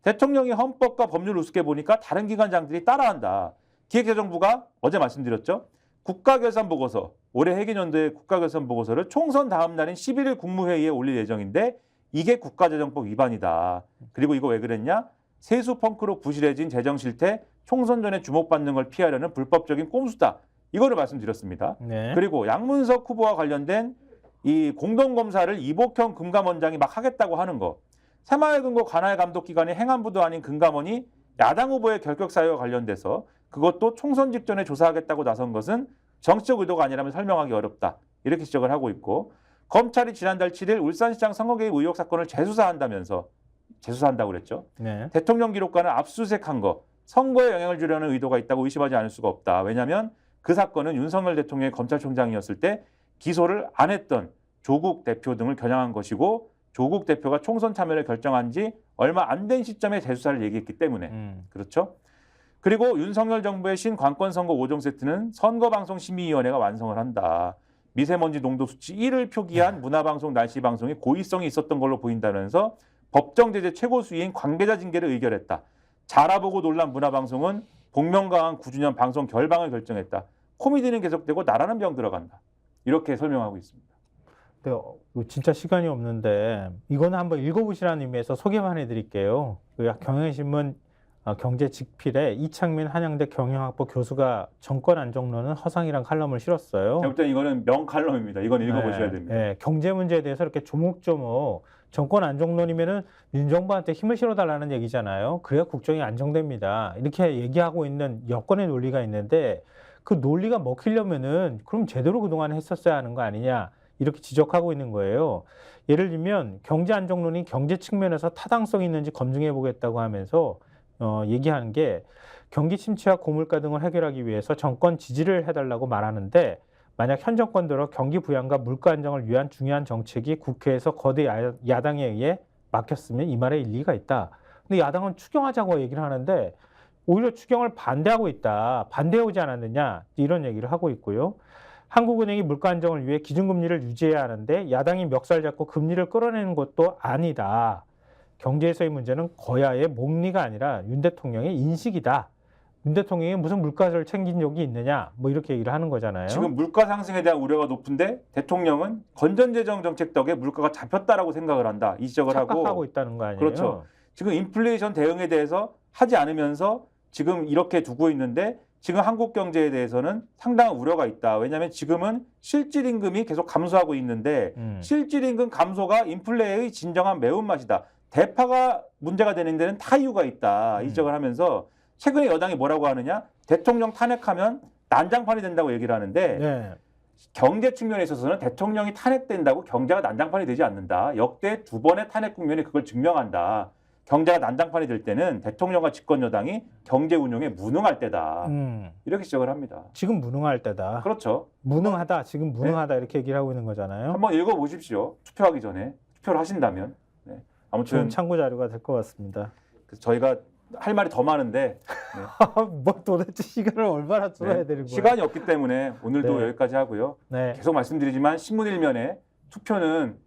대통령이 헌법과 법률을 우습게 보니까 다른 기관장들이 따라한다. 기획재정부가 어제 말씀드렸죠. 국가결산보고서, 올해 회계연도의 국가결산보고서를 총선 다음 날인 11일 국무회의에 올릴 예정인데 이게 국가재정법 위반이다. 그리고 이거 왜 그랬냐? 세수 펑크로 부실해진 재정 실태, 총선 전에 주목받는 걸 피하려는 불법적인 꼼수다. 이거를 말씀드렸습니다. 네. 그리고 양문석 후보와 관련된 이 공동검사를 이복형 금감원장이 막 하겠다고 하는 거. 새마을금고 관할 감독 기관의 행안부도 아닌 금감원이 야당 후보의 결격 사유와 관련돼서 그것도 총선 직전에 조사하겠다고 나선 것은 정치적 의도가 아니라면 설명하기 어렵다. 이렇게 지적을 하고 있고 검찰이 지난달 7일 울산시장 선거 개입 의혹 사건을 재수사한다고 그랬죠. 네. 대통령 기록관을 압수수색한 거 선거에 영향을 주려는 의도가 있다고 의심하지 않을 수가 없다. 왜냐하면 그 사건은 윤석열 대통령이 검찰총장이었을 때 기소를 안 했던 조국 대표 등을 겨냥한 것이고 조국 대표가 총선 참여를 결정한 지 얼마 안 된 시점에 재수사를 얘기했기 때문에 그렇죠. 그리고 윤석열 정부의 신관건선거 5종 세트는 선거방송심의위원회가 완성을 한다. 미세먼지 농도 수치 1을 표기한 문화방송, 날씨방송이 고의성이 있었던 걸로 보인다면서 법정 제재 최고 수위인 관계자 징계를 의결했다. 자라보고 놀란 문화방송은 복면가왕 9주년 방송 결방을 결정했다. 코미디는 계속되고 나라는 병 들어간다. 이렇게 설명하고 있습니다. 네, 진짜 시간이 없는데 이거는 한번 읽어보시라는 의미에서 소개만 해드릴게요. 그 경향신문 경제 직필에 이창민 한양대 경영학부 교수가 정권 안정론은 허상이란 칼럼을 실었어요. 제가 볼 때 이거는 명칼럼입니다. 이건 읽어보셔야 됩니다. 네, 경제 문제에 대해서 이렇게 조목조목 정권 안정론이면은 민정부한테 힘을 실어달라는 얘기잖아요. 그래야 국정이 안정됩니다. 이렇게 얘기하고 있는 여권의 논리가 있는데 그 논리가 먹히려면은 그럼 제대로 그동안 했었어야 하는 거 아니냐 이렇게 지적하고 있는 거예요. 예를 들면 경제 안정론이 경제 측면에서 타당성이 있는지 검증해 보겠다고 하면서 얘기하는 게 경기 침체와 고물가 등을 해결하기 위해서 정권 지지를 해달라고 말하는데 만약 현 정권대로 경기 부양과 물가 안정을 위한 중요한 정책이 국회에서 거대 야당에 의해 막혔으면 이 말에 일리가 있다. 근데 야당은 추경하자고 얘기를 하는데 오히려 추경을 반대하고 있다. 반대해오지 않았느냐 이런 얘기를 하고 있고요. 한국은행이 물가 안정을 위해 기준금리를 유지해야 하는데 야당이 멱살 잡고 금리를 끌어내는 것도 아니다. 경제에서의 문제는 거야의 목리가 아니라 윤 대통령의 인식이다. 윤 대통령이 무슨 물가를 챙긴 적이 있느냐 뭐 이렇게 얘기를 하는 거잖아요. 지금 물가 상승에 대한 우려가 높은데 대통령은 건전재정 정책 덕에 물가가 잡혔다라고 생각을 한다. 이 지적을 착각하고 하고 있다는 거 아니에요? 그렇죠. 지금 인플레이션 대응에 대해서 하지 않으면서 지금 이렇게 두고 있는데 지금 한국 경제에 대해서는 상당한 우려가 있다. 왜냐하면 지금은 실질임금이 계속 감소하고 있는데 실질임금 감소가 인플레의 진정한 매운맛이다. 대파가 문제가 되는 데는 타 이유가 있다. 이 지적을 하면서 최근에 여당이 뭐라고 하느냐? 대통령 탄핵하면 난장판이 된다고 얘기를 하는데 네. 경제 측면에 있어서는 대통령이 탄핵된다고 경제가 난장판이 되지 않는다. 역대 2번의 탄핵 국면이 그걸 증명한다. 경제가 난장판이 될 때는 대통령과 집권 여당이 경제 운용에 무능할 때다. 이렇게 지적을 합니다. 지금 무능할 때다. 그렇죠. 무능하다. 지금 무능하다 이렇게 얘기를 하고 있는 거잖아요. 한번 읽어보십시오. 투표하기 전에. 투표를 하신다면. 네. 아무튼 좋은 참고 자료가 될 것 같습니다. 저희가 할 말이 더 많은데 뭐 도대체 시간을 얼마나 써야 네. 되는 거예요? 시간이 없기 때문에 오늘도 네. 여기까지 하고요. 네. 계속 말씀드리지만 신문 일면에 투표는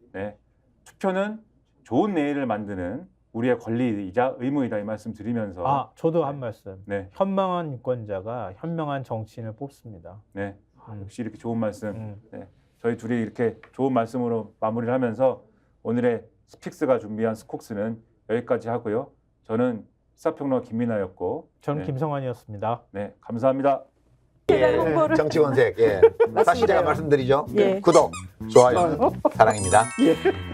좋은 내일을 만드는 우리의 권리이자 의무이다 이 말씀 드리면서 저도 한 말씀. 네. 현명한 유권자가 현명한 정치인을 뽑습니다. 네. 역시 이렇게 좋은 말씀. 음. 네. 저희 둘이 이렇게 좋은 말씀으로 마무리를 하면서 오늘의 스픽스가 준비한 스콕스는 여기까지 하고요. 저는 시사평론가 김민아였고 저는 김성환이었습니다. 네, 감사합니다. 정치권색. 다시 제가 말씀드리죠. 예. 구독, 좋아요, 사랑입니다. 예.